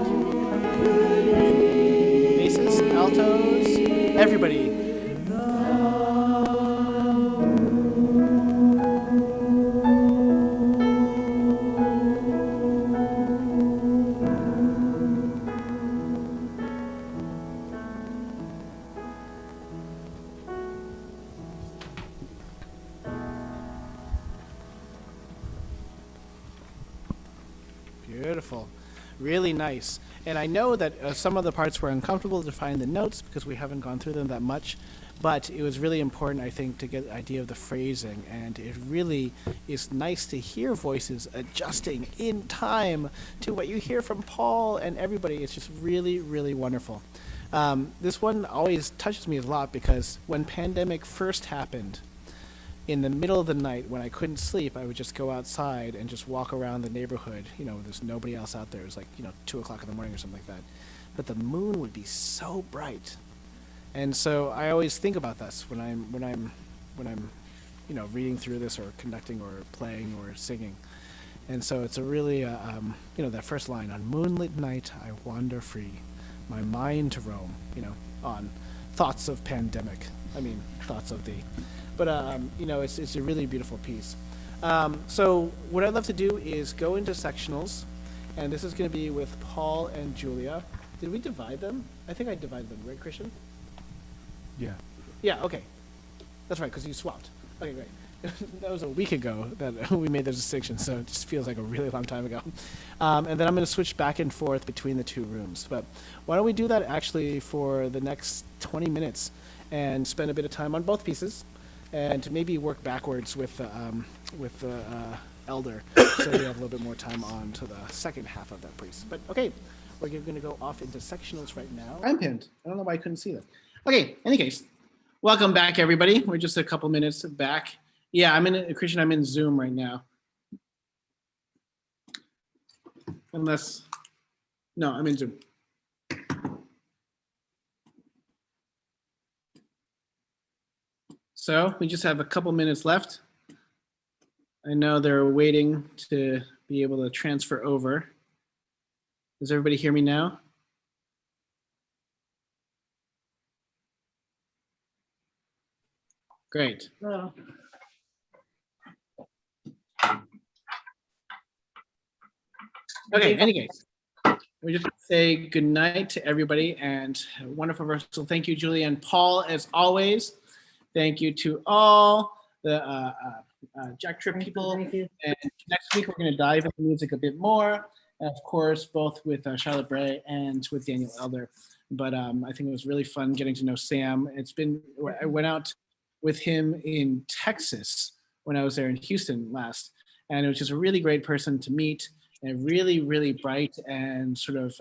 basses, altos, everybody. Beautiful. Really nice. And I know that some of the parts were uncomfortable to find the notes because we haven't gone through them that much, but it was really important, I think, to get an idea of the phrasing. And it really is nice to hear voices adjusting in time to what you hear from Paul and everybody. It's just really, really wonderful. This one always touches me a lot because when pandemic first happened, in the middle of the night when I couldn't sleep, I would just go outside and just walk around the neighborhood. You know, there's nobody else out there. It was like, 2 o'clock in the morning or something like that. But the moon would be so bright. And so I always think about this when I'm reading through this or conducting or playing or singing. And so it's a really, that first line, on moonlit night, I wander free, my mind to roam, on thoughts of pandemic. Thoughts of thee. But, it's a really beautiful piece. So what I'd love to do is go into sectionals, and this is going to be with Paul and Julia. Did we divide them? I think I divided them, right, Christian?
Yeah.
Yeah, okay. That's right, because you swapped. Okay, great. That was a week ago that we made those distinctions, so it just feels like a really long time ago. And then I'm going to switch back and forth between the two rooms. But why don't we do that actually for the next 20 minutes and spend a bit of time on both pieces, and maybe work backwards with the elder, so we have a little bit more time on to the second half of that piece. But okay, we're going to go off into sectionals right now. I'm pinned. I don't know why I couldn't see that. Okay, any case, welcome back, everybody. We're just a couple minutes back. Yeah, Christian, I'm in Zoom right now. Unless, no, I'm in Zoom. So we just have a couple minutes left. I know they're waiting to be able to transfer over. Does everybody hear me now? Great.
Oh.
Okay, any case, we just say good night to everybody and a wonderful rehearsal. Thank you, Julie and Paul, as always. Thank you to all the Jack Trip people. And next week, we're going to dive into music a bit more. And of course, both with Charlotte Bray and with Daniel Elder. But I think it was really fun getting to know Sam. I went out with him in Texas when I was there in Houston last. And it was just a really great person to meet. And really, really bright and sort of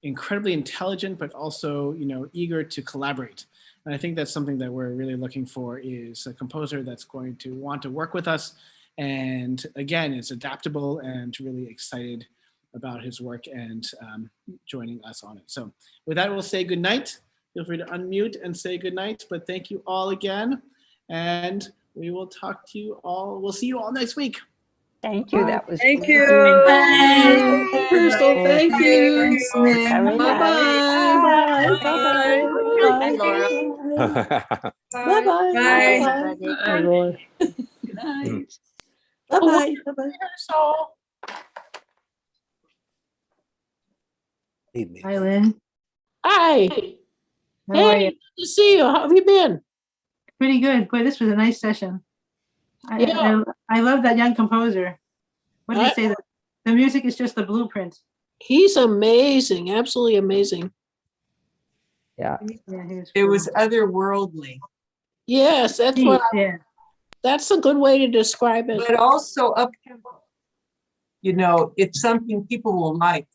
incredibly intelligent, but also, eager to collaborate. And I think that's something that we're really looking for, is a composer that's going to want to work with us. And again, is adaptable and really excited about his work and joining us on it. So with that, we'll say good night. Feel free to unmute and say good night, but thank you all again. And we will talk to you all. We'll see you all next week.
Thank you. That was
Thank
great.
you.
Bye.
Crystal, thank you.
Very
Bye-bye.
Bye.
Bye.
Hi, Laura.
Bye-bye.
Bye.
Bye, Laura.
Good night.
Bye-bye. Bye-bye.
Hi, Lynn.
Hi.
How are
Hey,
you?
good to see you. How have you been?
Pretty good. Boy, this was a nice session.
Yeah.
I love that young composer. What did they say? The music is just the blueprint.
He's amazing. Absolutely amazing.
Yeah.
It was otherworldly.
Yes, that's a good way to describe it.
But also up tempo. It's something people will like.